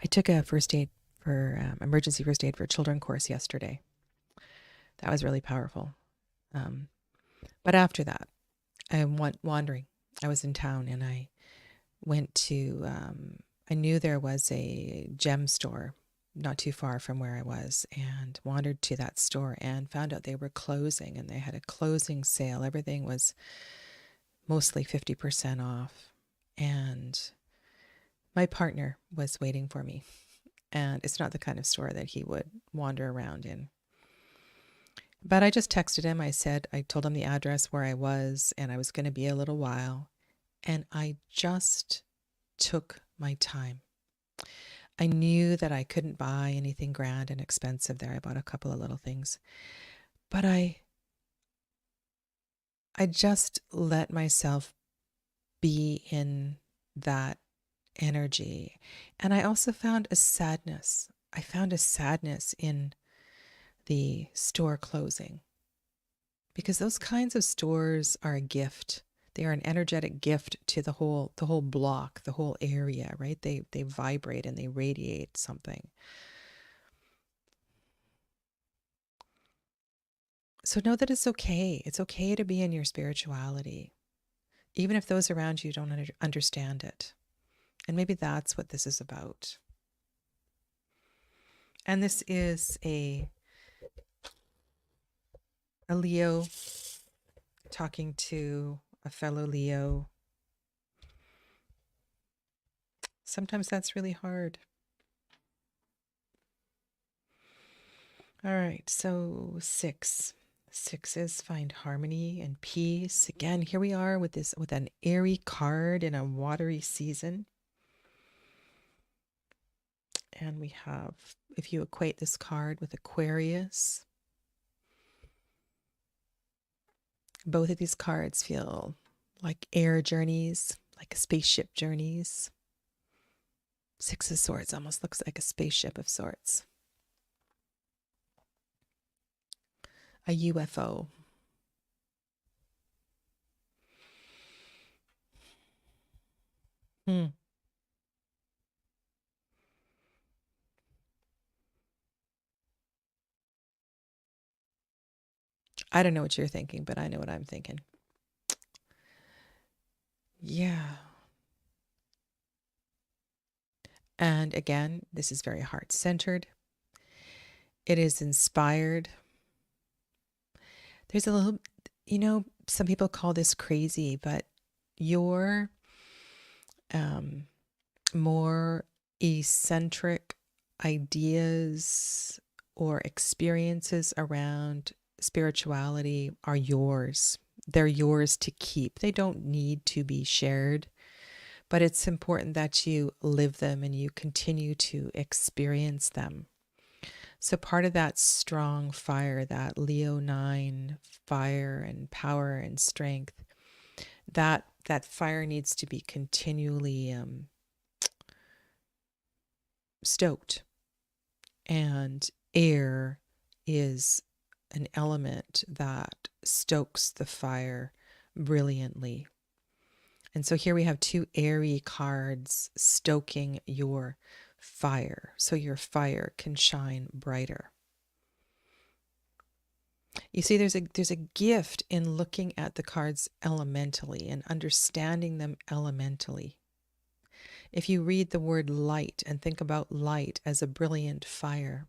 I took a emergency first aid for children course yesterday. That was really powerful. But after that, I went wandering. I was in town, and I went to, I knew there was a gem store not too far from where I was, and wandered to that store and found out they were closing, and they had a closing sale. Everything was mostly 50% off. And my partner was waiting for me, and it's not the kind of store that he would wander around in. But I just texted him. I told him the address where I was, and I was going to be a little while. And I just took my time. I knew that I couldn't buy anything grand and expensive there. I bought a couple of little things. But I just let myself be in that energy. And I also found a sadness. I found a sadness in the store closing, because those kinds of stores are a gift. They are an energetic gift to the whole block, the whole area, right? They vibrate and they radiate something. So know that it's okay. It's okay to be in your spirituality, even if those around you don't understand it. And maybe that's what this is about. And this is a Leo talking to a fellow Leo. Sometimes that's really hard. All right, so 6. 6 is find harmony and peace. Again, here we are with an airy card in a watery season. And we have, if you equate this card with Aquarius, both of these cards feel like air journeys, like spaceship journeys. 6 of Swords almost looks like a spaceship of sorts. A UFO. I don't know what you're thinking, but I know what I'm thinking. Yeah. And again, this is very heart-centered. It is inspired. There's a little, some people call this crazy, but your more eccentric ideas or experiences around spirituality are yours. They're yours to keep. They don't need to be shared, but it's important that you live them and you continue to experience them. So part of that strong fire, that Leo 9 fire and power and strength, that fire needs to be continually stoked. And air is an element that stokes the fire brilliantly. And so here we have 2 airy cards stoking your fire, so your fire can shine brighter. You see, there's a gift in looking at the cards elementally and understanding them elementally. If you read the word light and think about light as a brilliant fire,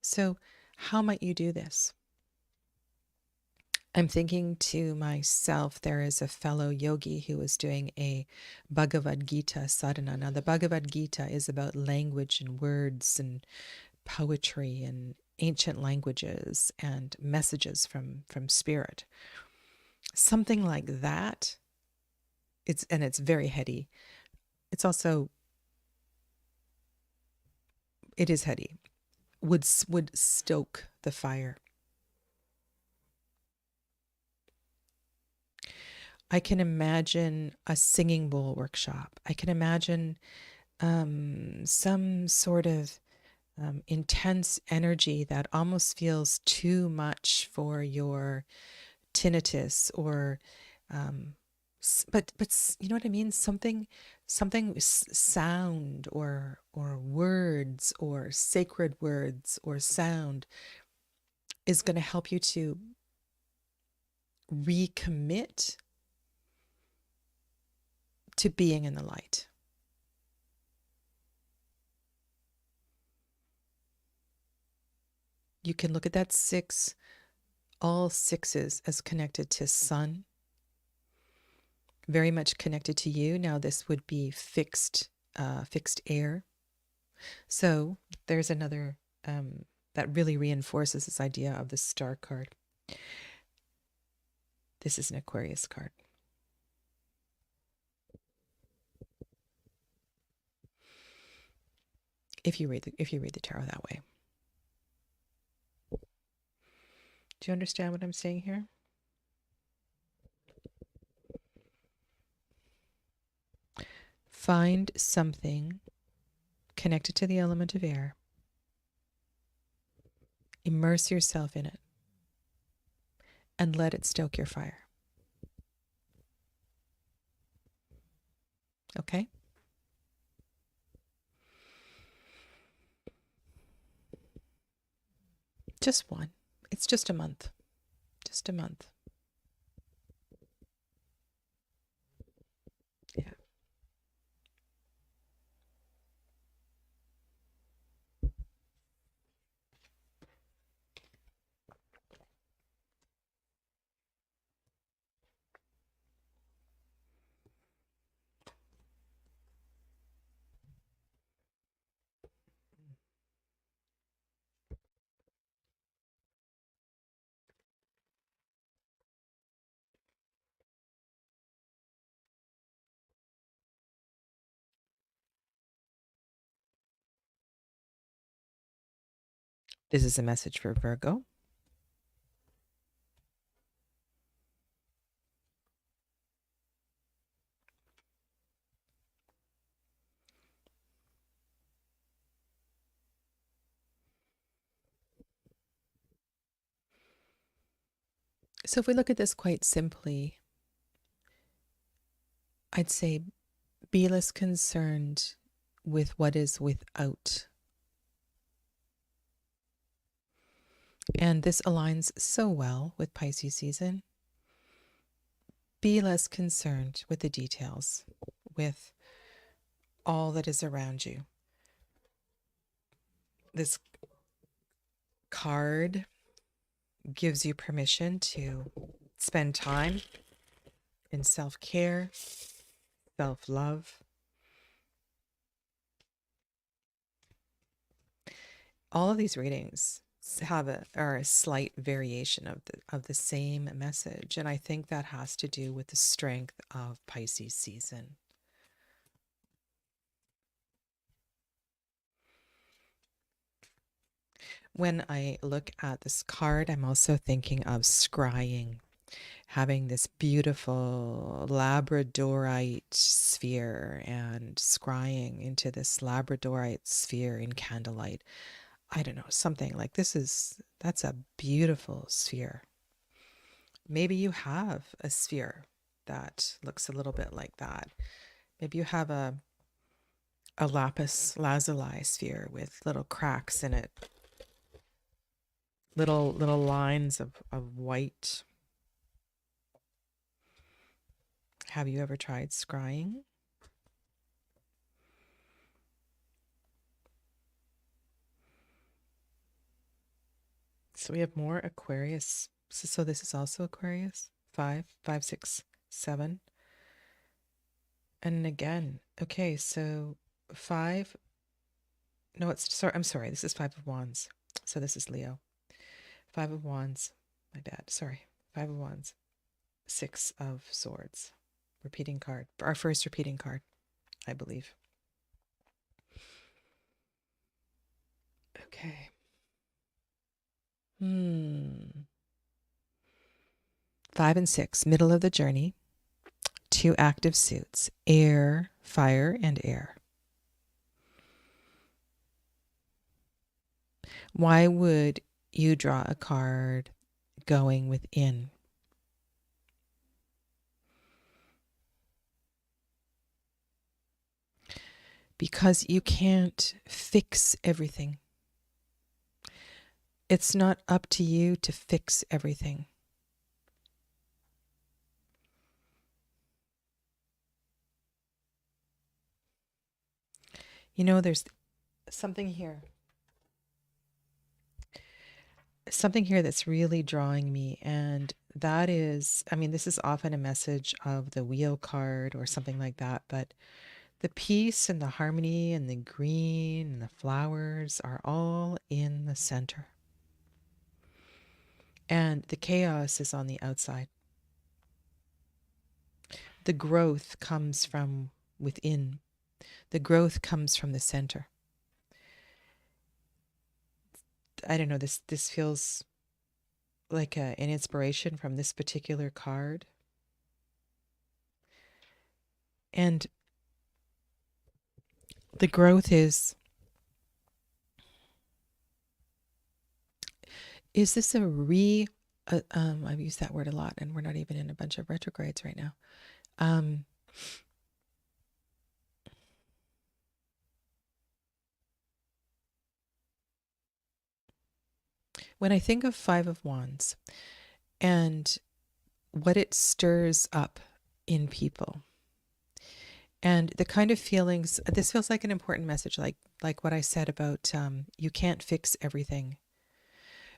so how might you do this? I'm thinking to myself, there is a fellow yogi who was doing a Bhagavad Gita sadhana. Now, the Bhagavad Gita is about language and words and poetry and ancient languages and messages from spirit. Something like that. It's very heady. It's also, it is heady. Would stoke the fire. I can imagine a singing bowl workshop. I can imagine some sort of intense energy that almost feels too much for your tinnitus, or but you know what I mean? Something sound or words or sacred words or sound is going to help you to recommit to being in the light. You can look at that 6, all 6s as connected to sun, very much connected to you. Now this would be fixed air. So there's another that really reinforces this idea of the star card. This is an Aquarius card. if you read the tarot that way. Do you understand what I'm saying here? Find something connected to the element of air. Immerse yourself in it and let it stoke your fire. Okay? Just one. It's just a month. Just a month. Yeah. This is a message for Virgo. So if we look at this quite simply, I'd say be less concerned with what is without. And this aligns so well with Pisces season. Be less concerned with the details, with all that is around you. This card gives you permission to spend time in self-care, self-love. All of these readings are a slight variation of the same message, and I think that has to do with the strength of Pisces season. When I look at this card, I'm also thinking of scrying, having this beautiful labradorite sphere and scrying into this labradorite sphere in candlelight. I don't know, something like that's a beautiful sphere. Maybe you have a sphere that looks a little bit like that. Maybe you have a lapis lazuli sphere with little cracks in it, little lines of white. Have you ever tried scrying? So we have more Aquarius. So this is also Aquarius. 5, 5, 6, 7. And again, okay, so 5. No, I'm sorry. This is 5 of Wands. So this is Leo. 5 of Wands. My bad. Sorry. 5 of Wands. 6 of Swords. Repeating card. Our first repeating card, I believe. Okay. 5 and 6, middle of the journey. 2 active suits, air, fire, and air. Why would you draw a card going within? Because you can't fix everything. It's not up to you to fix everything. You know, there's something here. Something here that's really drawing me, and that is, I mean, this is often a message of the wheel card or something like that, but the peace and the harmony and the green and the flowers are all in the center. And the chaos is on the outside. The growth comes from within. The growth comes from the center. I don't know, this feels like an inspiration from this particular card. And the growth is this a I've used that word a lot, and we're not even in a bunch of retrogrades right now. When I think of Five of Wands and what it stirs up in people, and the kind of feelings, this feels like an important message, like what I said about you can't fix everything.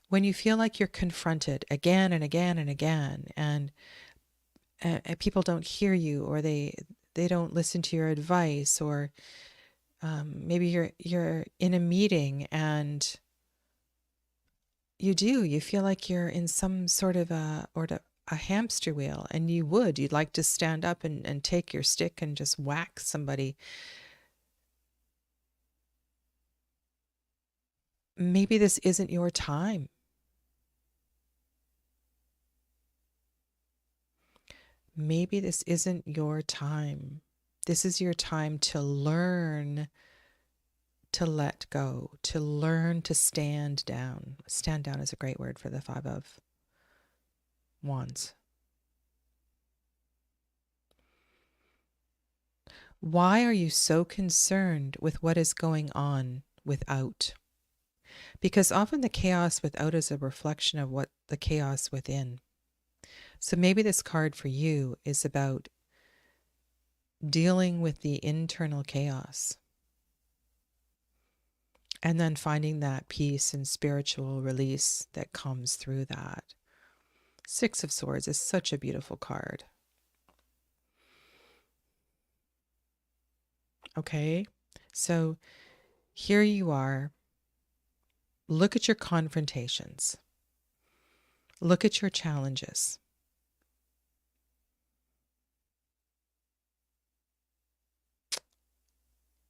When you feel like you're confronted again and again and again, and people don't hear you, or they don't listen to your advice, or maybe you're in a meeting and you feel like you're in some sort of a hamster wheel, and you'd like to stand up and take your stick and just whack somebody. Maybe this isn't your time. Maybe this isn't your time. This is your time to learn to let go, to learn to stand down. Stand down is a great word for the Five of Wands. Why are you so concerned with what is going on without? Because often the chaos without is a reflection of what the chaos within. So maybe this card for you is about dealing with the internal chaos and then finding that peace and spiritual release that comes through that. Six of Swords is such a beautiful card. Okay, so here you are. Look at your confrontations. Look at your challenges.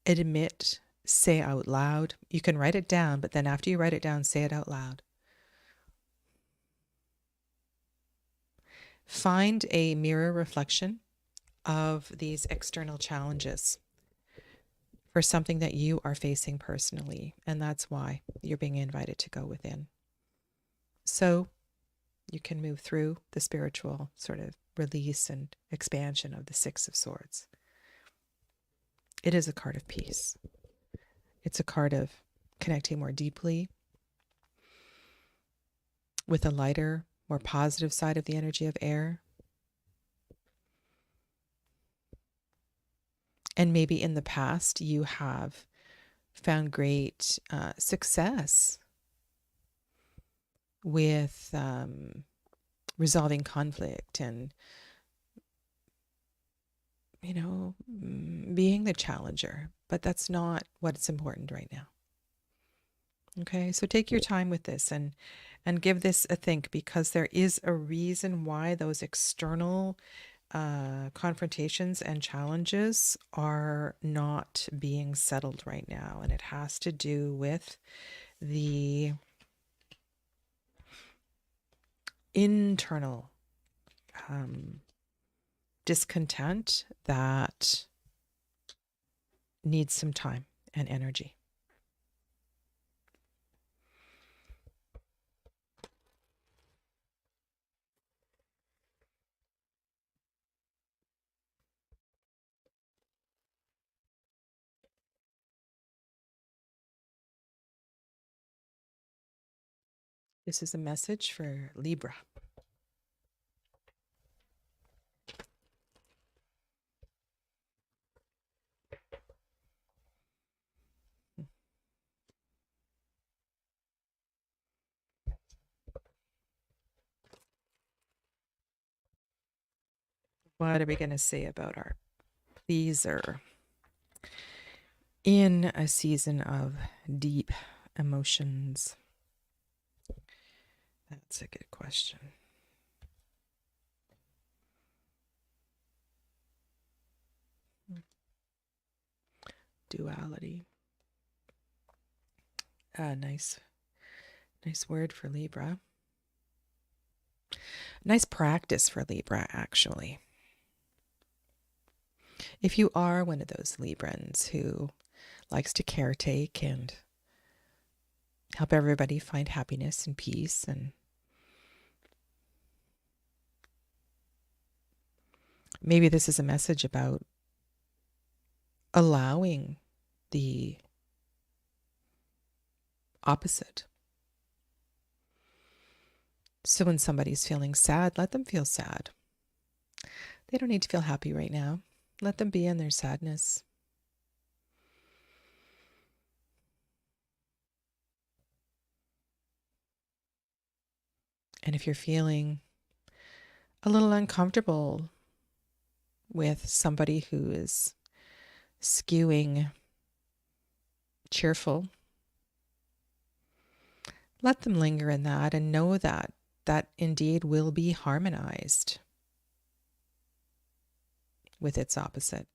Admit, say out loud. You can write it down, but then after you write it down, say it out loud. Find a mirror reflection of these external challenges for something that you are facing personally, and that's why you're being invited to go within. So you can move through the spiritual sort of release and expansion of the Six of Swords. It is a card of peace. It's a card of connecting more deeply with a lighter, more positive side of the energy of air. And maybe in the past you have found great success with resolving conflict and, being the challenger. But that's not what's important right now. Okay, so take your time with this and give this a think, because there is a reason why those external confrontations and challenges are not being settled right now. And it has to do with the internal discontent that needs some time and energy. This is a message for Libra. What are we going to say about our pleaser in a season of deep emotions? That's a good question. Duality. Nice Nice word for Libra. Nice practice for Libra, actually. If you are one of those Librans who likes to caretake and help everybody find happiness and peace, and maybe this is a message about allowing the opposite. So when somebody's feeling sad, let them feel sad. They don't need to feel happy right now. Let them be in their sadness. And if you're feeling a little uncomfortable with somebody who is skewing cheerful, let them linger in that and know that that indeed will be harmonized with its opposite.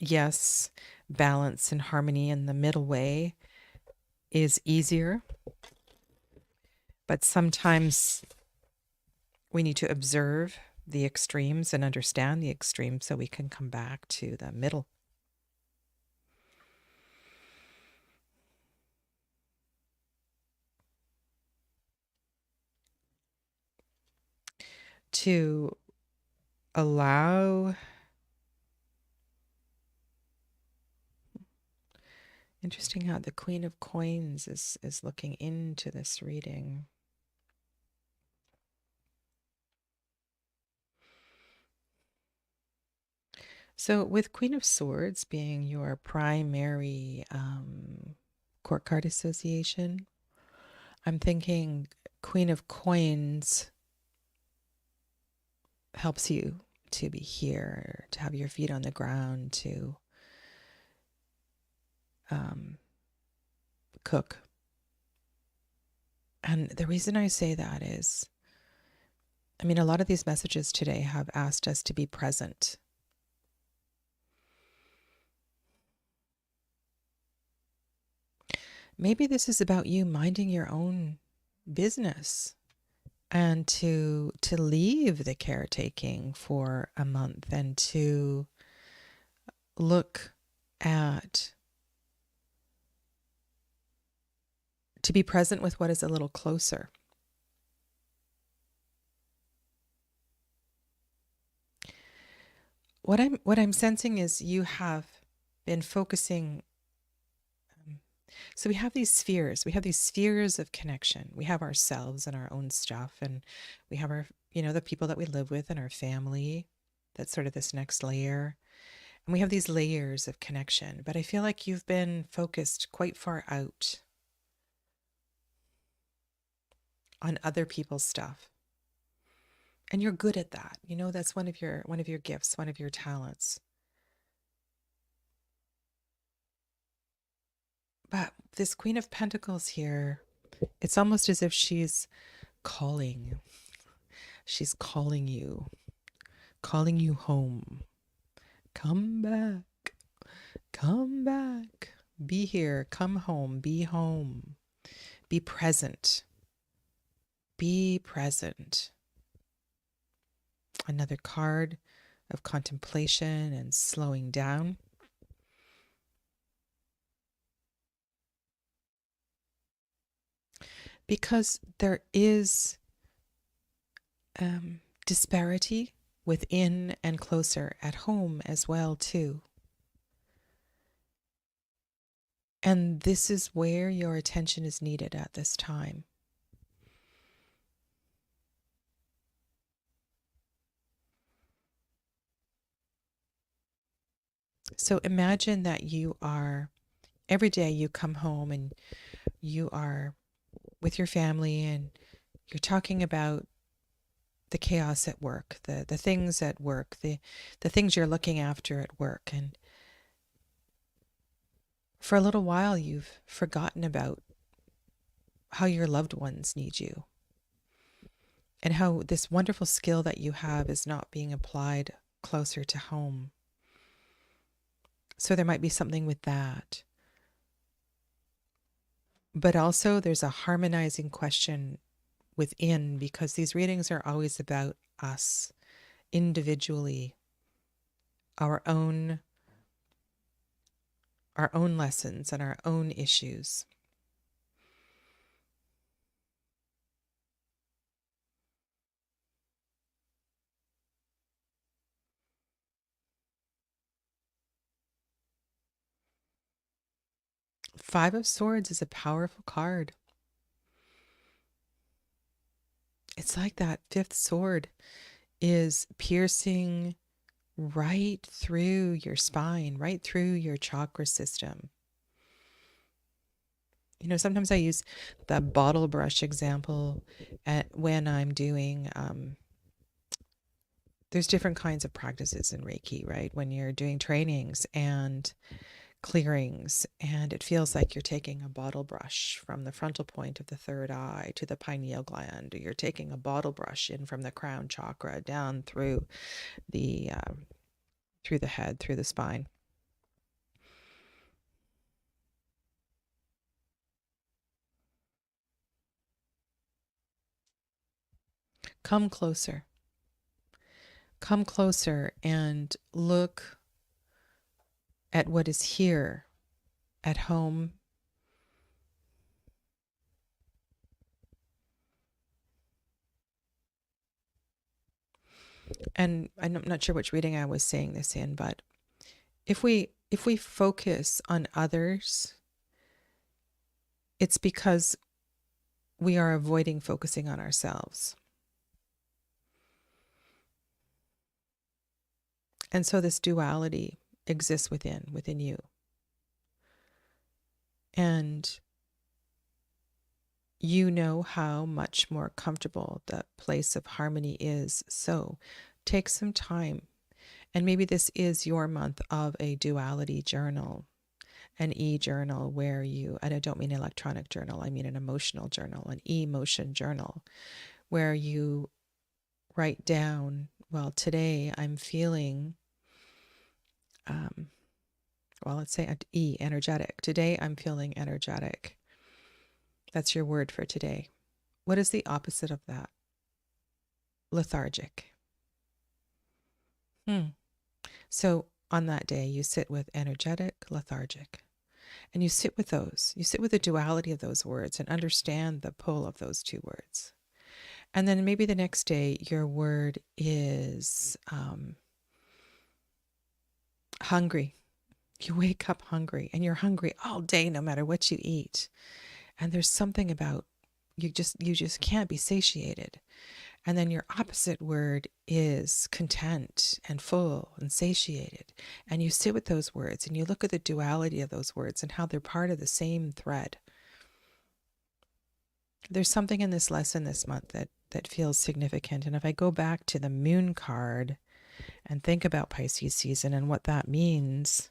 Yes, balance and harmony in the middle way is easier, but sometimes we need to observe the extremes and understand the extremes so we can come back to the middle. To allow, interesting how the Queen of Coins is looking into this reading. So with Queen of Swords being your primary court card association, I'm thinking Queen of Coins helps you to be here, to have your feet on the ground, to cook. And the reason I say that is, I mean, a lot of these messages today have asked us to be present. Maybe this is about you minding your own business and to leave the caretaking for a month and to look at, to be present with what is a little closer. What I'm sensing is you have been focusing. So we have these spheres. We have these spheres of connection. We have ourselves and our own stuff, and we have our, the people that we live with and our family. That's sort of this next layer. And we have these layers of connection. But I feel like you've been focused quite far out on other people's stuff. And you're good at that. That's one of your gifts, one of your talents. But this Queen of Pentacles here, it's almost as if she's calling. She's calling you home. Come back. Come back. Be here. Come home. Be home. Be present. Be present. Another card of contemplation and slowing down. Because there is disparity within and closer at home as well, too. And this is where your attention is needed at this time. So imagine that every day you come home and you are with your family and you're talking about the chaos at work, the things at work, the things you're looking after at work. And for a little while, you've forgotten about how your loved ones need you and how this wonderful skill that you have is not being applied closer to home. So there might be something with that. But also there's a harmonizing question within, because these readings are always about us individually, our own lessons and our own issues. Five of Swords is a powerful card. It's like that fifth sword is piercing right through your spine, right through your chakra system. You know, sometimes I use the bottle brush example when I'm doing, there's different kinds of practices in Reiki, right? When you're doing trainings and clearings, and it feels like you're taking a bottle brush from the frontal point of the third eye to the pineal gland, or you're taking a bottle brush in from the crown chakra down through the head, through the spine. Come closer. Come closer and look at what is here at home. And I'm not sure which reading I was saying this in, but if we focus on others, it's because we are avoiding focusing on ourselves. And so this duality exists within you. And you know how much more comfortable that place of harmony is. So take some time. And maybe this is your month of a duality journal, an e-journal where you, and I don't mean electronic journal, I mean an emotional journal, an e-motion journal, where you write down, well, today I'm feeling, well, let's say energetic. Today I'm feeling energetic. That's your word for today. What is the opposite of that? Lethargic. So on that day, you sit with energetic, lethargic, and you sit with those. You sit with the duality of those words and understand the pull of those two words. And then maybe the next day, your word is hungry. You wake up hungry, and you're hungry all day, no matter what you eat. And there's something about you just can't be satiated. And then your opposite word is content and full and satiated. And you sit with those words and you look at the duality of those words and how they're part of the same thread. There's something in this lesson this month that feels significant. And if I go back to the moon card and think about Pisces season and what that means,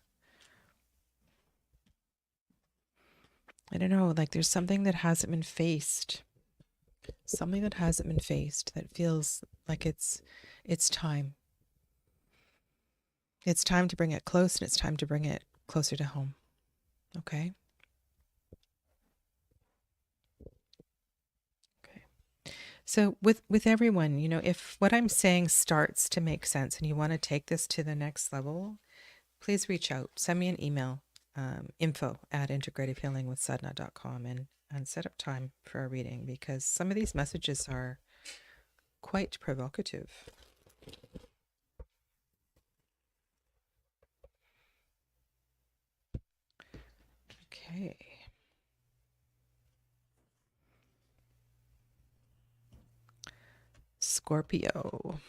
I don't know, like there's something that hasn't been faced. Something that hasn't been faced that feels like it's time. It's time to bring it close, and it's time to bring it closer to home. Okay? Okay. So with everyone, you know, if what I'm saying starts to make sense and you want to take this to the next level, please reach out. Send me an email, info@integrativehealingwithsadhana.com, and set up time for a reading, because some of these messages are quite provocative. Okay. Scorpio.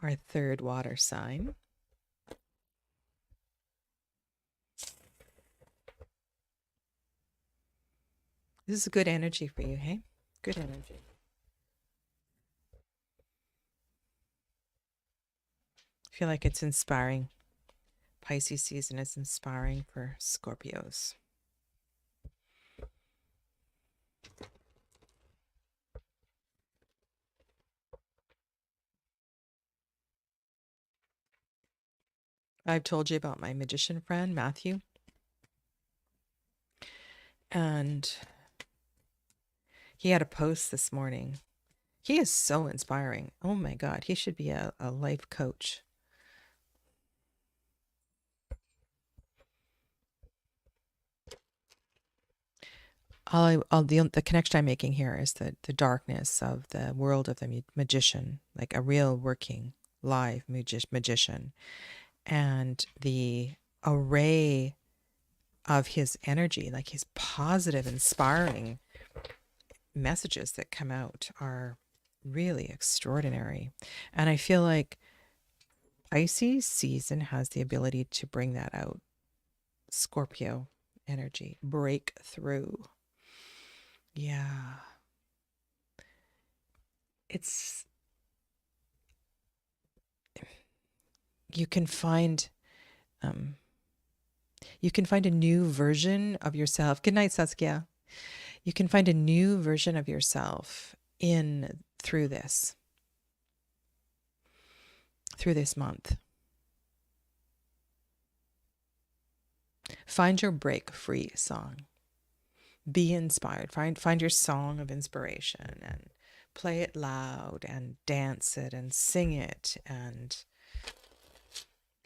Our third water sign. This is good energy for you, hey? Good energy. feel like it's inspiring. Pisces season is inspiring for Scorpios. I've told you about my magician friend, Matthew. And he had a post this morning. He is so inspiring. Oh my God, he should be a life coach. The connection I'm making here is the darkness of the world of the magician, like a real working live magician, and the array of his energy, like his positive, inspiring messages that come out are really extraordinary. And I feel like Pisces season has the ability to bring that out. Scorpio energy, breakthrough. Yeah. It's, you can find a new version of yourself. Good night, Saskia. You can find a new version of yourself through this month. Find your break free song. Be inspired. Find your song of inspiration and play it loud and dance it and sing it and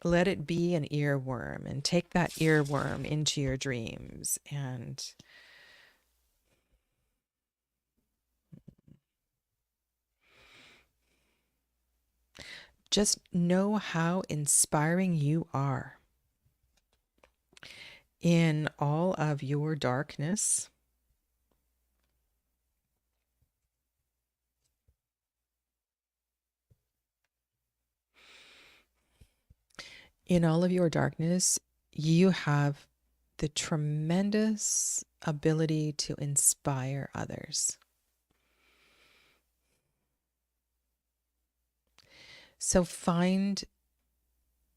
let it be an earworm, and take that earworm into your dreams and just know how inspiring you are in all of your darkness. In all of your darkness, you have the tremendous ability to inspire others. So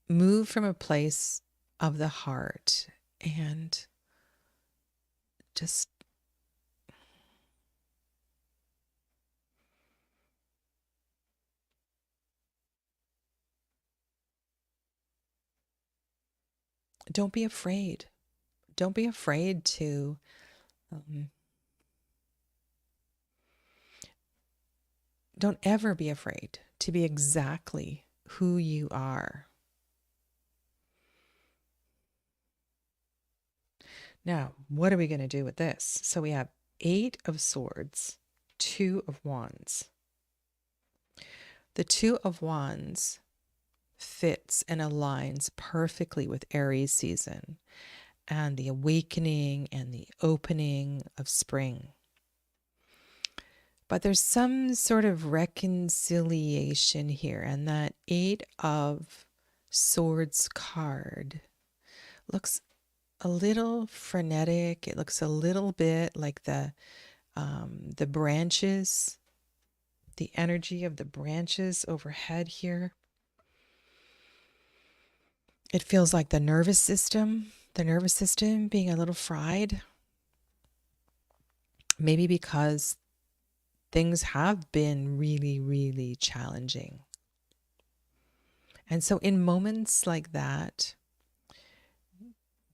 move from a place of the heart and just don't be afraid. Don't be afraid to don't ever be afraid to be exactly who you are. Now, what are we going to do with this? So we have 8 of Swords, 2 of Wands. The 2 of Wands fits and aligns perfectly with Aries season and the awakening and the opening of spring. But there's some sort of reconciliation here, and that 8 of Swords card looks a little frenetic. It looks a little bit like the branches, the energy of the branches overhead here. It feels like the nervous system being a little fried. Maybe because things have been really, really challenging. And so in moments like that,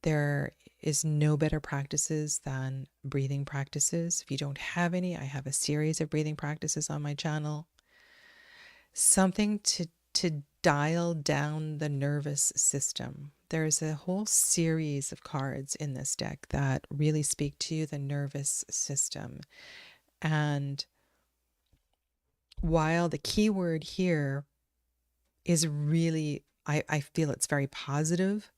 there is no better practices than breathing practices. If you don't have any, I have a series of breathing practices on my channel. Something to dial down the nervous system. There's a whole series of cards in this deck that really speak to the nervous system. And while the key word here is really, I feel it's very positive,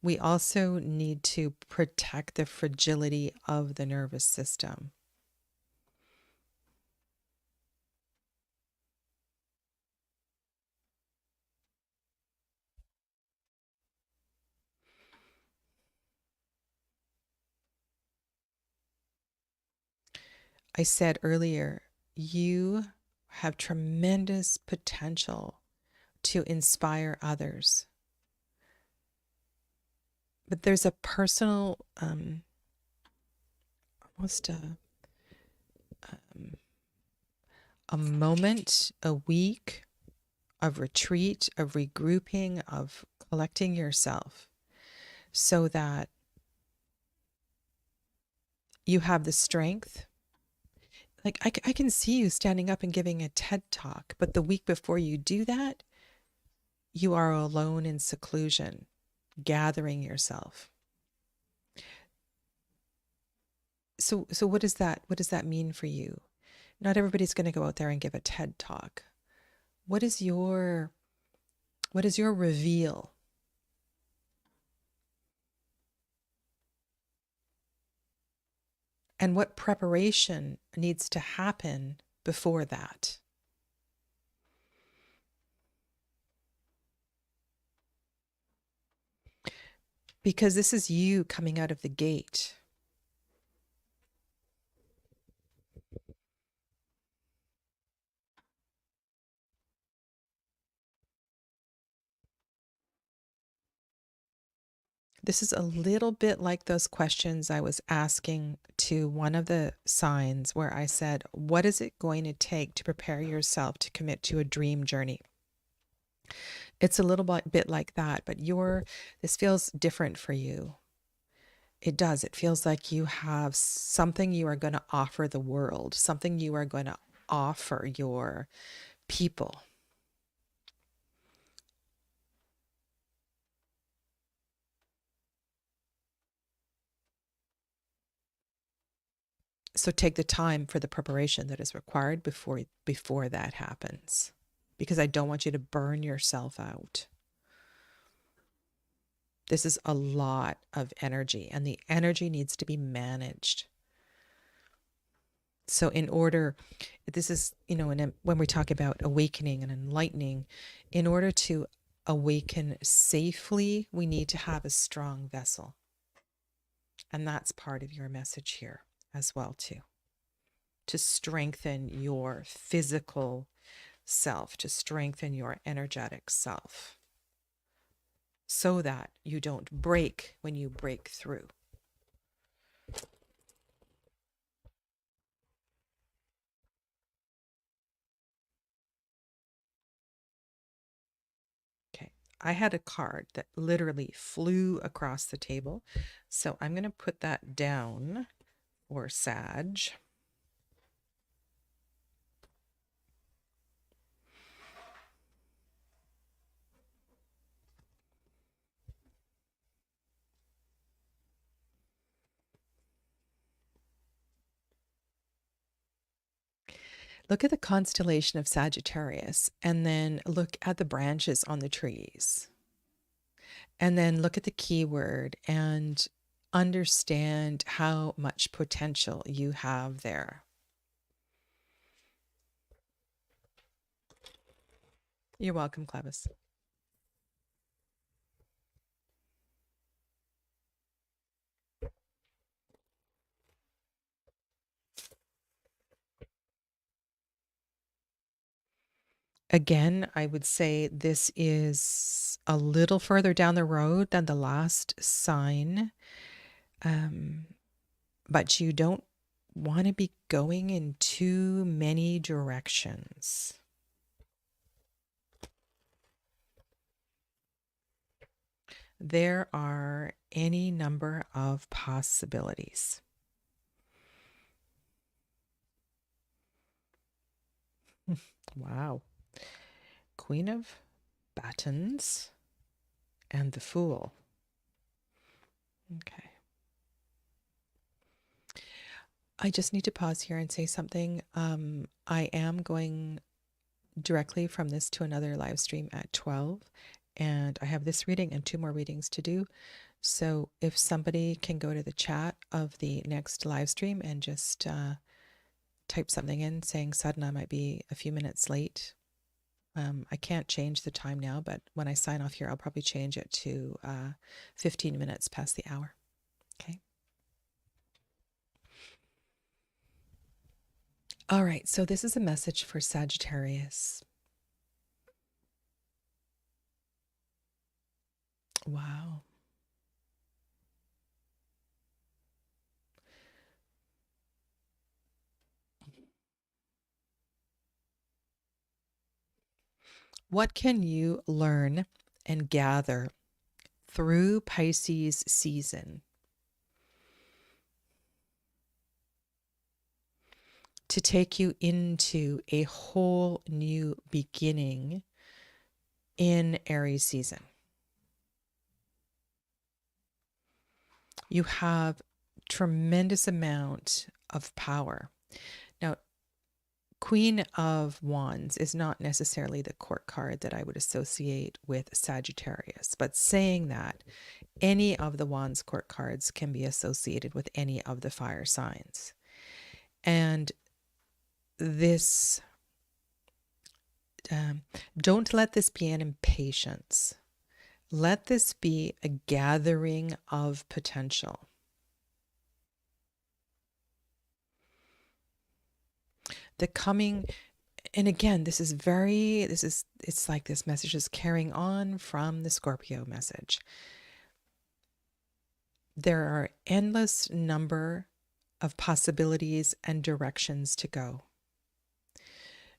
we also need to protect the fragility of the nervous system. I said earlier, you have tremendous potential to inspire others. But there's a personal, almost a moment, a week of retreat, of regrouping, of collecting yourself so that you have the strength. Like I can see you standing up and giving a TED talk, but the week before you do that, you are alone in seclusion, gathering yourself. So what does that mean for you? Not everybody's going to go out there and give a TED talk. What is your reveal? And what preparation needs to happen before that? Because this is you coming out of the gate. This is a little bit like those questions I was asking to one of the signs where I said, what is it going to take to prepare yourself to commit to a dream journey? It's a little bit like that, but this feels different for you. It does. It feels like you have something you are going to offer the world, something you are going to offer your people. So take the time for the preparation that is required before that happens, because I don't want you to burn yourself out. This is a lot of energy, and the energy needs to be managed. So this is, when we talk about awakening and enlightening, in order to awaken safely, we need to have a strong vessel. And that's part of your message here as well, too. To strengthen your physical self, to strengthen your energetic self, so that you don't break when you break through. Okay, I had a card that literally flew across the table, so I'm going to put that down for Sag. Look at the constellation of Sagittarius, and then look at the branches on the trees. And then look at the keyword and understand how much potential you have there. You're welcome, Clevis. Again, I would say this is a little further down the road than the last sign, but you don't want to be going in too many directions. There are any number of possibilities. Wow. Queen of Batons and the Fool. Okay. I just need to pause here and say something. I am going directly from this to another live stream at 12, and I have this reading and 2 more readings to do. So if somebody can go to the chat of the next live stream and just type something in saying Sadhana might be a few minutes late. I can't change the time now, but when I sign off here, I'll probably change it to 15 minutes past the hour. Okay. All right. So this is a message for Sagittarius. Wow. What can you learn and gather through Pisces season to take you into a whole new beginning in Aries season? You have tremendous amount of power. Now, Queen of Wands is not necessarily the court card that I would associate with Sagittarius, but saying that, any of the Wands court cards can be associated with any of the fire signs. And this, don't let this be an impatience. Let this be a gathering of potential. The coming, and again, it's like this message is carrying on from the Scorpio message. There are endless number of possibilities and directions to go.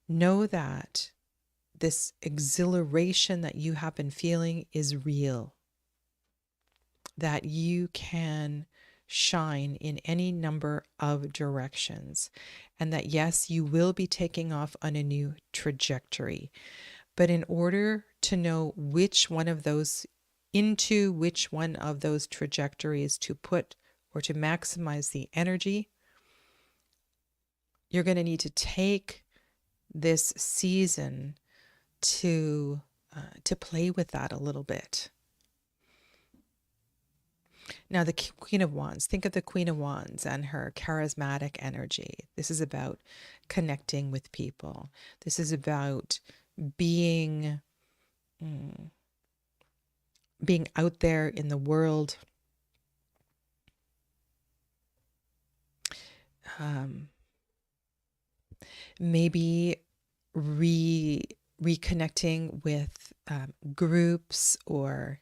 Know that this exhilaration that you have been feeling is real, that you can shine in any number of directions, and that yes, you will be taking off on a new trajectory. But in order to know which one of those trajectories to put or to maximize the energy, you're going to need to take this season to play with that a little bit. Now, the Queen of Wands, think of the Queen of Wands and her charismatic energy. This is about connecting with people. This is about being out there in the world, maybe reconnecting with groups or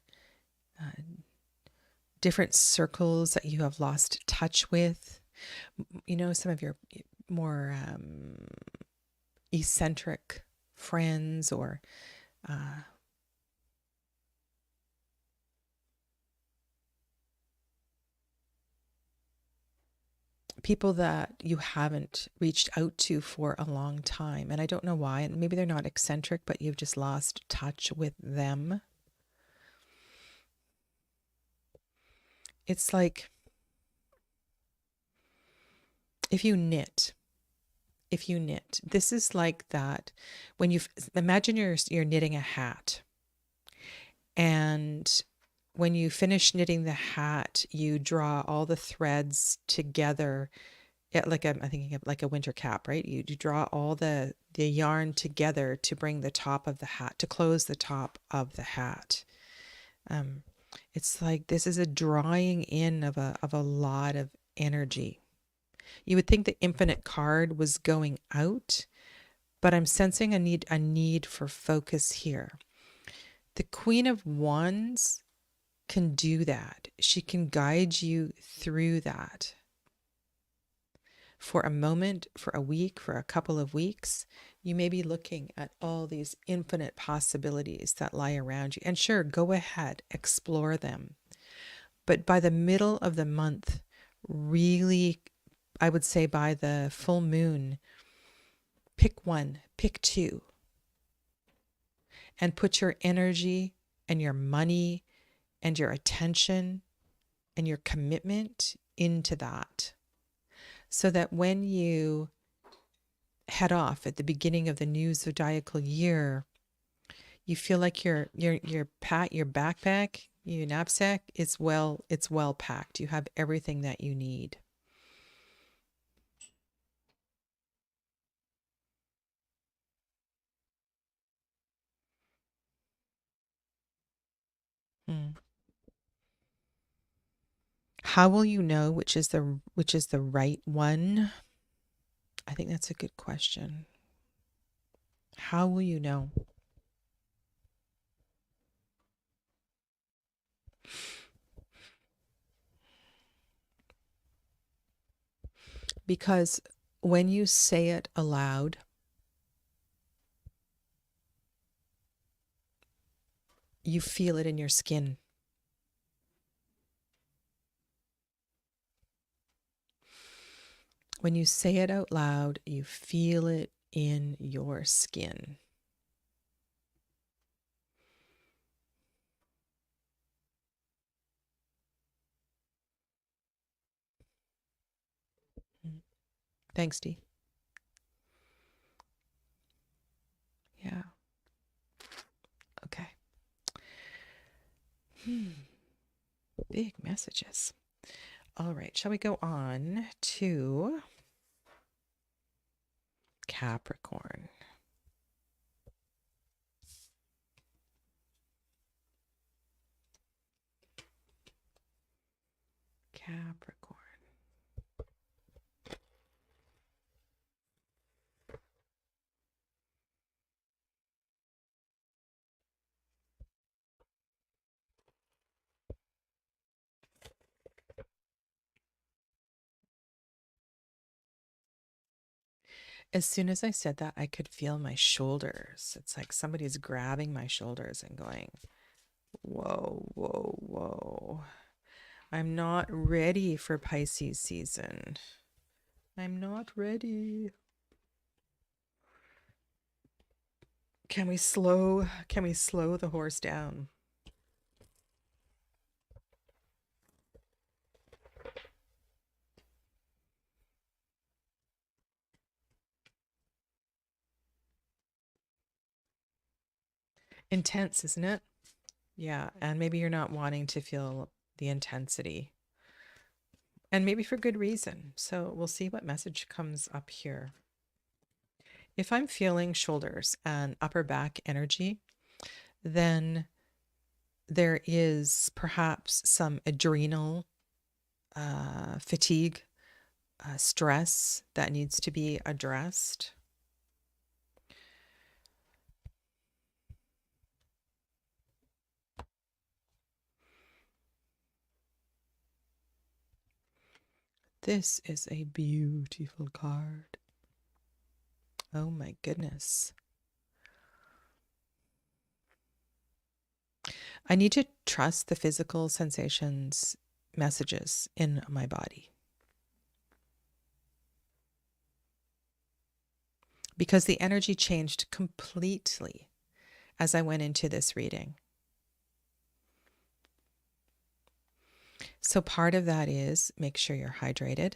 different circles that you have lost touch with. You know, some of your more eccentric friends or people that you haven't reached out to for a long time. And I don't know why. And maybe they're not eccentric, but you've just lost touch with them. It's like if you knit, this is like that when you imagine you're knitting a hat, and when you finish knitting the hat, you draw all the threads together, I'm thinking of like a winter cap, right? You draw all the yarn together to bring the top of the hat, to close the top of the hat. It's like this is a drawing in of a lot of energy. You would think the infinite card was going out, but I'm sensing a need for focus here. The Queen of Wands can do that. She can guide you through that. For a moment, for a week, for a couple of weeks, you may be looking at all these infinite possibilities that lie around you. And sure, go ahead, explore them. But by the middle of the month, really, I would say by the full moon, pick one, pick two, and put your energy and your money and your attention and your commitment into that, so that when you head off at the beginning of the new zodiacal year, you feel like your backpack, your knapsack, it's well packed. You have everything that you need. How will you know which is the right one? I think that's a good question. How will you know? Because when you say it aloud, you feel it in your skin. When you say it out loud, you feel it in your skin. Thanks, Dee. Yeah. Okay. Big messages. All right. Shall we go on to Capricorn? Capricorn. As soon as I said that, I could feel my shoulders. It's like somebody's grabbing my shoulders and going, whoa, whoa, whoa. I'm not ready for Pisces season. I'm not ready. Can we slow the horse down? Intense, isn't it? Yeah, and maybe you're not wanting to feel the intensity. And maybe for good reason. So we'll see what message comes up here. If I'm feeling shoulders and upper back energy, then there is perhaps some adrenal fatigue, stress that needs to be addressed. This is a beautiful card. Oh my goodness. I need to trust the physical sensations, messages in my body. Because the energy changed completely as I went into this reading. So part of that is make sure you're hydrated.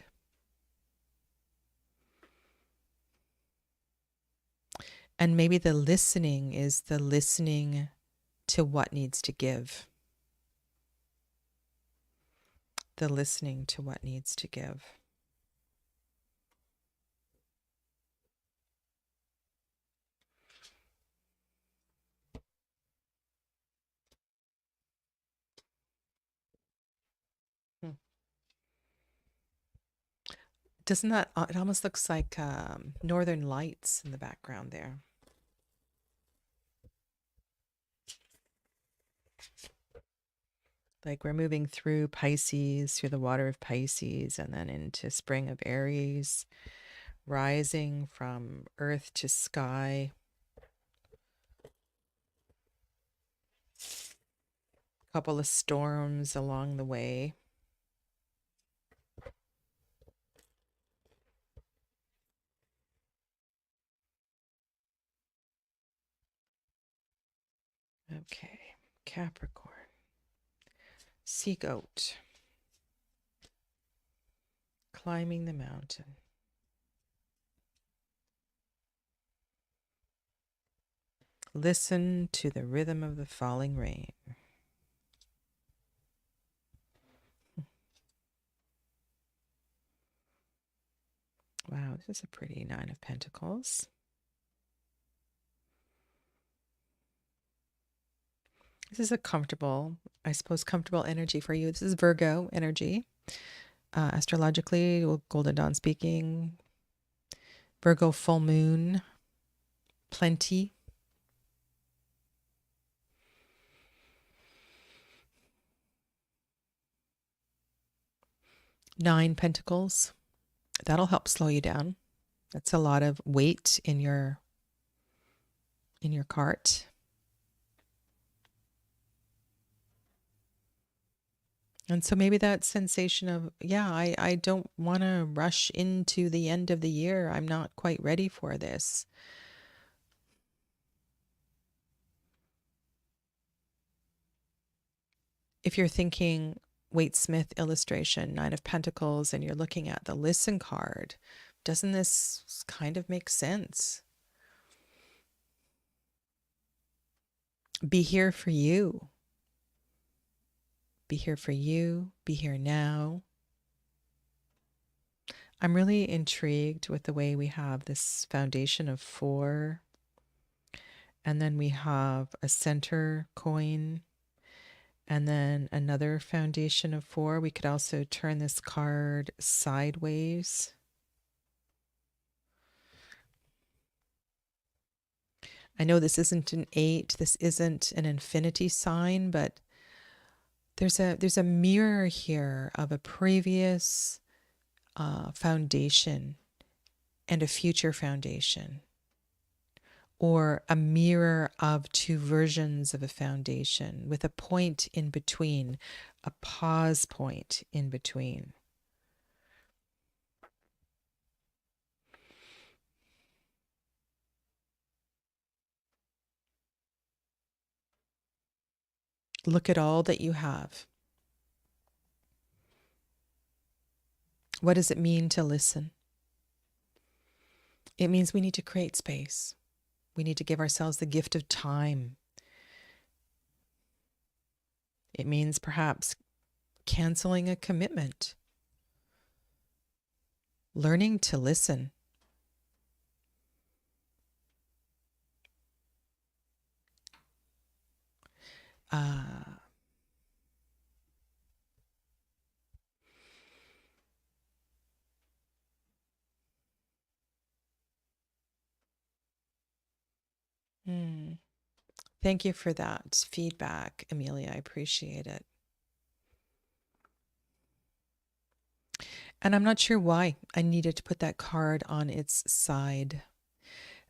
And maybe the listening is the listening to what needs to give. The listening to what needs to give. Doesn't that, it almost looks like northern lights in the background there. Like we're moving through Pisces, through the water of Pisces, and then into spring of Aries, rising from earth to sky. Couple of storms along the way. Okay, Capricorn. Sea goat. Climbing the mountain. Listen to the rhythm of the falling rain. Wow, this is a pretty Nine of Pentacles. This is a comfortable, I suppose, comfortable energy for you. This is Virgo energy. Astrologically, Golden Dawn speaking. Virgo full moon. Plenty. Nine Pentacles. That'll help slow you down. That's a lot of weight in your cart. And so maybe that sensation of, yeah, I don't want to rush into the end of the year. I'm not quite ready for this. If you're thinking Waite Smith illustration, Nine of Pentacles, and you're looking at the listen card, doesn't this kind of make sense? Be here for you. Be here for you. Be here now. I'm really intrigued with the way we have this foundation of 4, and then we have a center coin, and then another foundation of 4. We could also turn this card sideways. I know this isn't an 8, this isn't an infinity sign, but there's a mirror here of a previous foundation and a future foundation, or a mirror of 2 versions of a foundation with a point in between, a pause point in between. Look at all that you have. What does it mean to listen? It means we need to create space. We need to give ourselves the gift of time. It means perhaps canceling a commitment, learning to listen. Thank you for that feedback, Amelia. I appreciate it. And I'm not sure why I needed to put that card on its side.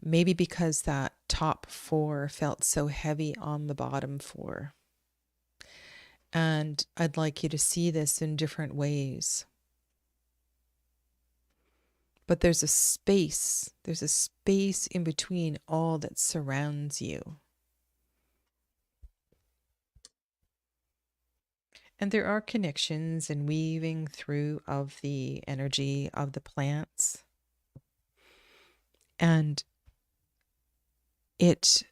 Maybe because that top 4 felt so heavy on the bottom 4. And I'd like you to see this in different ways. But there's a space in between all that surrounds you. And there are connections and weaving through of the energy of the plants. And it,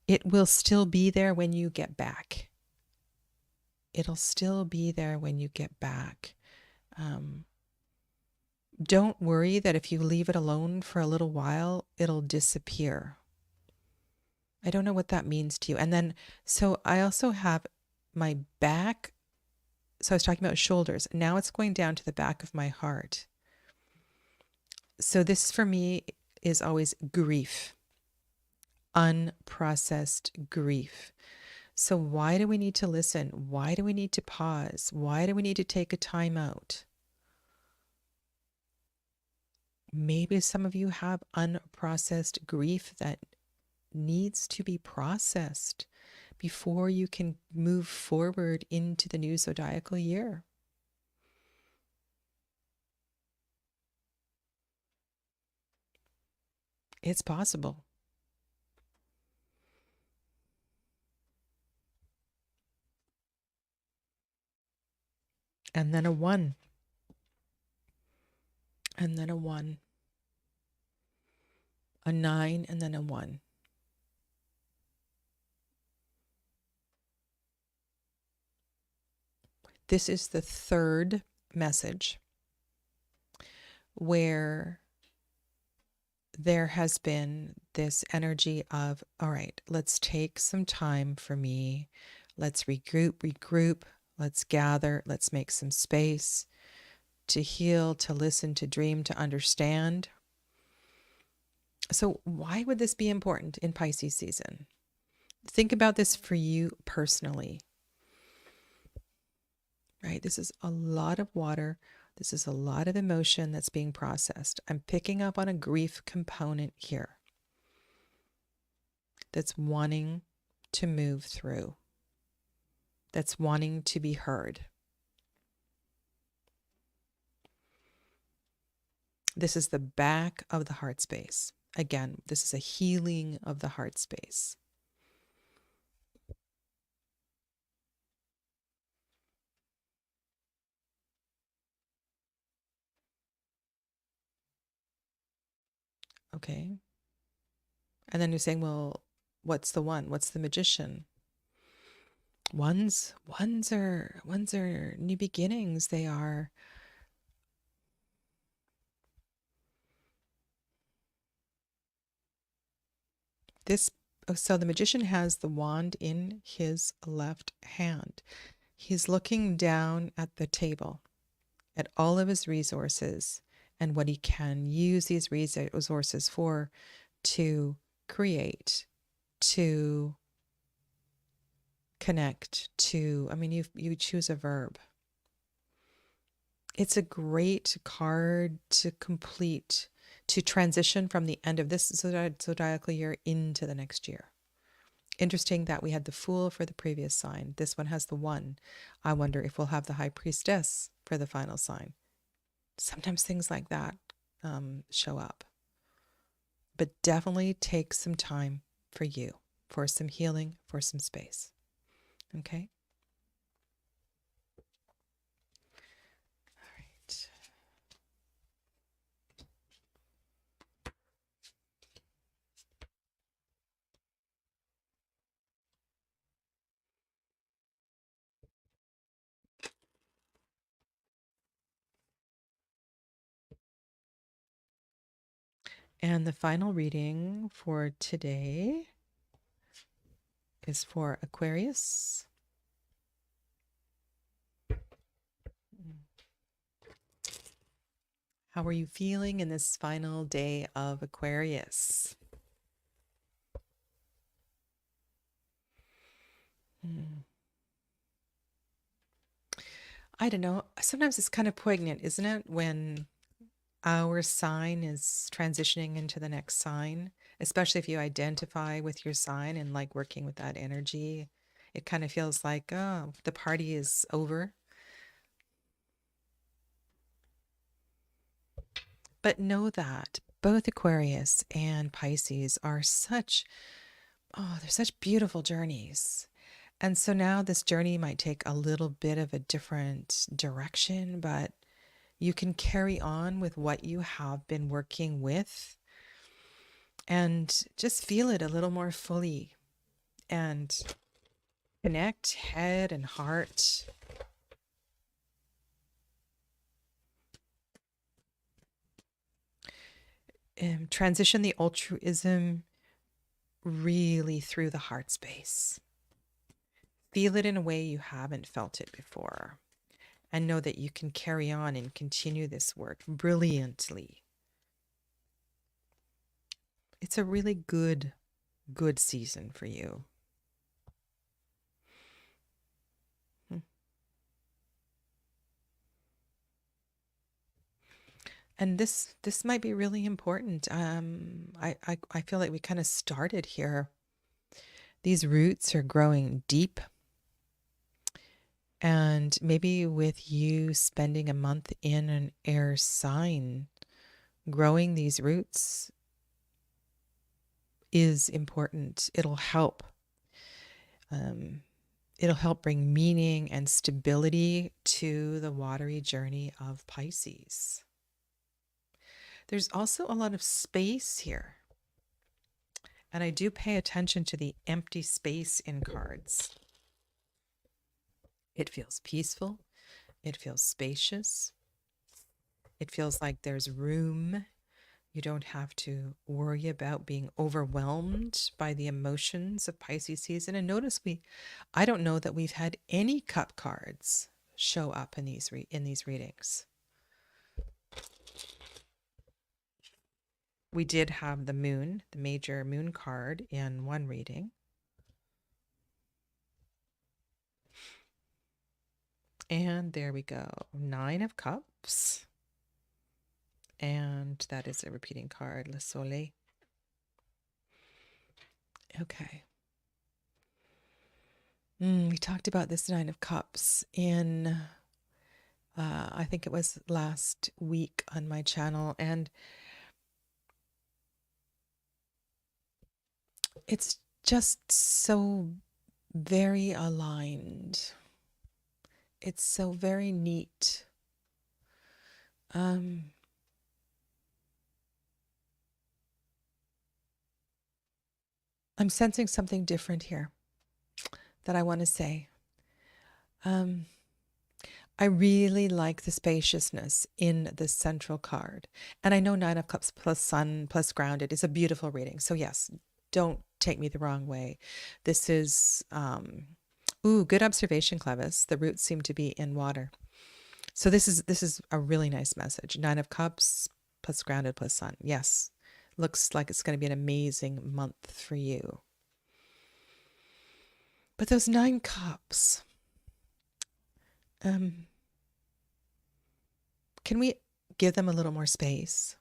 it will still be there when you get back. It'll still be there when you get back. Don't worry that if you leave it alone for a little while, it'll disappear. I don't know what that means to you. And then, so I also have my back. So I was talking about shoulders. Now it's going down to the back of my heart. So this for me is always grief, unprocessed grief. So why do we need to listen? Why do we need to pause? Why do we need to take a time out? Maybe some of you have unprocessed grief that needs to be processed before you can move forward into the new zodiacal year. It's possible. And then a 1. And then a 1. A 9 and then a 1. This is the 3rd message where there has been this energy of, all right, let's take some time for me. Let's regroup. Let's gather. Let's make some space to heal, to listen, to dream, to understand. So why would this be important in Pisces season? Think about this for you personally. Right? Okay, this is a lot of water. This is a lot of emotion that's being processed. I'm picking up on a grief component here that's wanting to move through, that's wanting to be heard. This is the back of the heart space. Again, this is a healing of the heart space. Okay. And then you're saying, well, what's the one? What's the magician? Ones are new beginnings. They are this. Oh, so the magician has the wand in his left hand. He's looking down at the table, at all of his resources and what he can use these resources for, to create, to connect, to, I mean, you choose a verb. It's a great card to complete, to transition from the end of this zodiacal year into the next year. Interesting that we had the Fool for the previous sign. This one has the One. I wonder if we'll have the High Priestess for the final sign. Sometimes things like that show up. But definitely take some time for you, for some healing, for some space. Okay? All right. And the final reading for today is for Aquarius. How are you feeling in this final day of Aquarius? I don't know. Sometimes it's kind of poignant, isn't it? When our sign is transitioning into the next sign, especially if you identify with your sign and like working with that energy. It kind of feels like, oh, the party is over. But know that both Aquarius and Pisces are such, oh, they're such beautiful journeys. And so now this journey might take a little bit of a different direction, but you can carry on with what you have been working with and just feel it a little more fully and connect head and heart. And transition the altruism really through the heart space. Feel it in a way you haven't felt it before. And know that you can carry on and continue this work brilliantly. It's a really good season for you. And this might be really important. I feel like we kind of started here. These roots are growing deep. And maybe with you spending a month in an air sign, growing these roots is important. It'll help. It'll help bring meaning and stability to the watery journey of Pisces. There's also a lot of space here. And I do pay attention to the empty space in cards. It feels peaceful. It feels spacious. It feels like there's room. You don't have to worry about being overwhelmed by the emotions of Pisces season. And notice I don't know that we've had any cup cards show up in these readings. We did have the moon, the major moon card in one reading. And there we go. 9 of Cups. And that is a repeating card, Le Soleil. Okay. We talked about this 9 of Cups in, I think it was last week on my channel. And it's just so very aligned. It's so very neat. I'm sensing something different here that I want to say. I really like the spaciousness in the central card. And I know 9 of Cups plus Sun plus Grounded is a beautiful reading. So yes, don't take me the wrong way. This is, good observation, Clevis. The roots seem to be in water. So this is a really nice message. 9 of Cups plus Grounded plus Sun. Yes, looks like it's going to be an amazing month for you. But those 9 Cups, can we give them a little more space?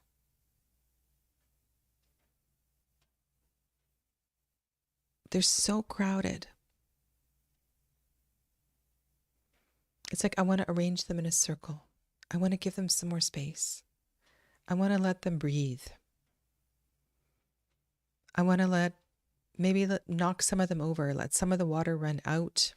They're so crowded. It's like I want to arrange them in a circle. I want to give them some more space. I want to let them breathe. I want to knock some of them over, let some of the water run out.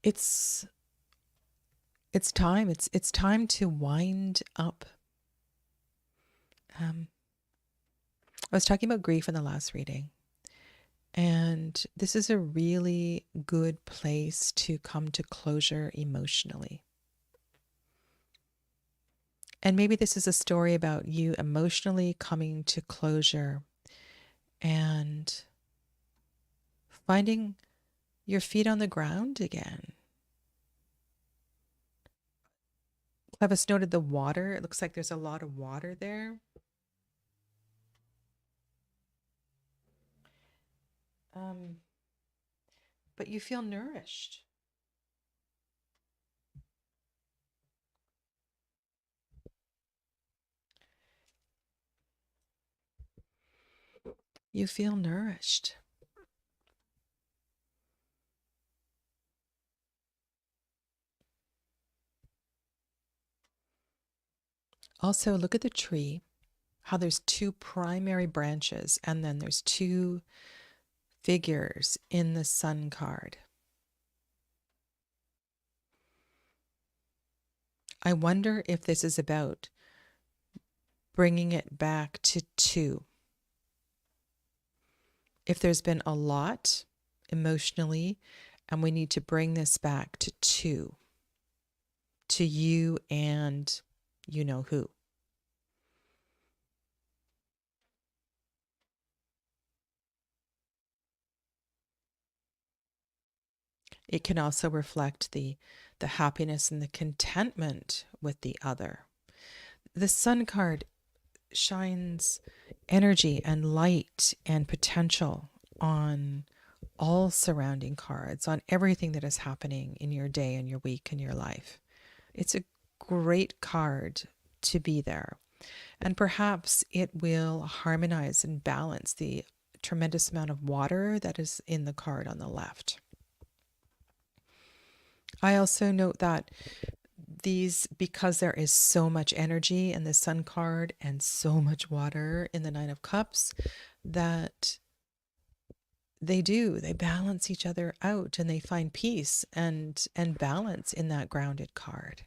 It's time. It's time to wind up. I was talking about grief in the last reading, and this is a really good place to come to closure emotionally. And maybe this is a story about you emotionally coming to closure and finding your feet on the ground again. Clevis noted the water. It looks like there's a lot of water there. But you feel nourished. You feel nourished. Also, look at the tree, how there's 2 primary branches, and then there's 2 figures in the Sun card. I wonder if this is about bringing it back to 2. If there's been a lot emotionally, and we need to bring this back to 2, to you and you know who. It can also reflect the happiness and the contentment with the other. The Sun card shines energy and light and potential on all surrounding cards, on everything that is happening in your day and your week and your life. It's a great card to be there. And perhaps it will harmonize and balance the tremendous amount of water that is in the card on the left. I also note that because there is so much energy in the Sun card and so much water in the 9 of Cups, that they balance each other out, and they find peace and balance in that grounded card.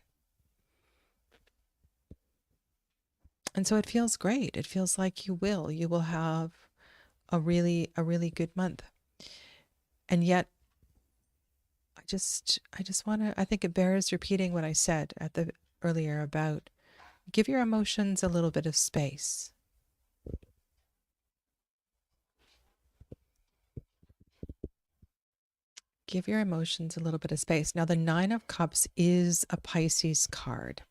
And so it feels great. It feels like you will have a really good month. And yet I think it bears repeating what I said earlier about give your emotions a little bit of space. Give your emotions a little bit of space. Now, the 9 of Cups is a Pisces card.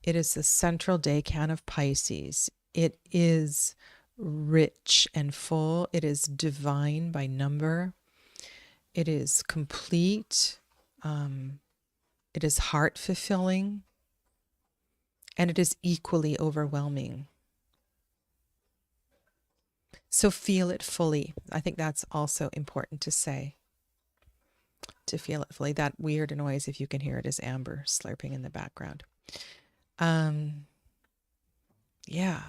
It is the central decan of Pisces. It is rich and full. It is divine by number. It is complete. It is heart fulfilling. And it is equally overwhelming. So feel it fully. I think that's also important to say. To feel it fully. That weird noise, if you can hear it, is Amber slurping in the background. Yeah.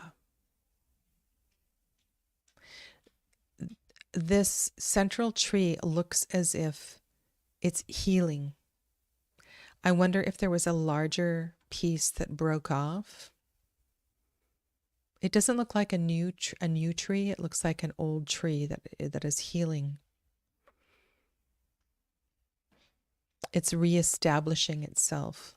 This central tree looks as if it's healing. I wonder if there was a larger piece that broke off. It doesn't look like a new tree. It looks like an old tree that is healing. It's reestablishing itself.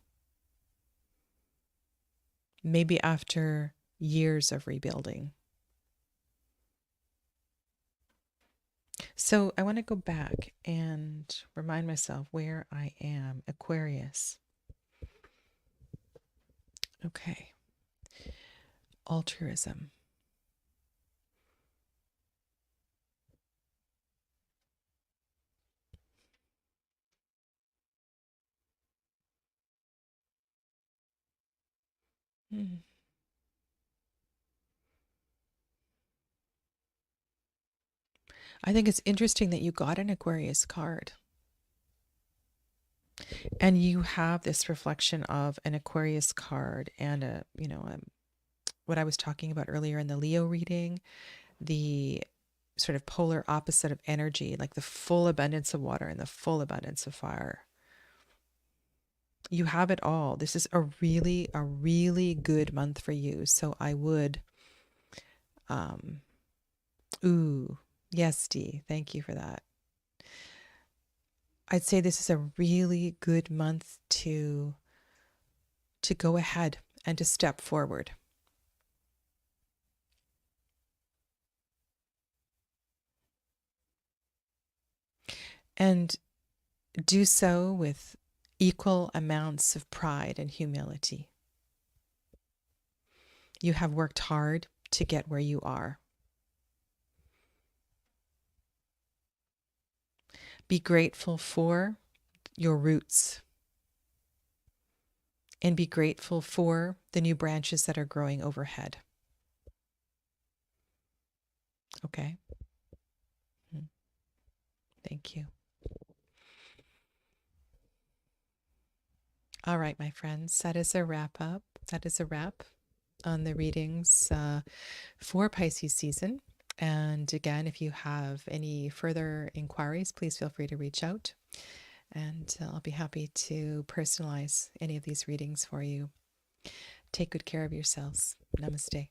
Maybe after years of rebuilding. So I want to go back and remind myself where I am. Aquarius. Okay. Altruism. I think it's interesting that you got an Aquarius card. And you have this reflection of an Aquarius card and what I was talking about earlier in the Leo reading, the sort of polar opposite of energy, like the full abundance of water and the full abundance of fire. You have it all. This is a really good month for you. So I would, yes, Dee, thank you for that. I'd say this is a really good month to go ahead and to step forward. And do so with equal amounts of pride and humility. You have worked hard to get where you are. Be grateful for your roots and be grateful for the new branches that are growing overhead. Okay? Thank you. All right, my friends, that is a wrap up. That is a wrap on the readings for Pisces season. And again, if you have any further inquiries, please feel free to reach out. And I'll be happy to personalize any of these readings for you. Take good care of yourselves. Namaste.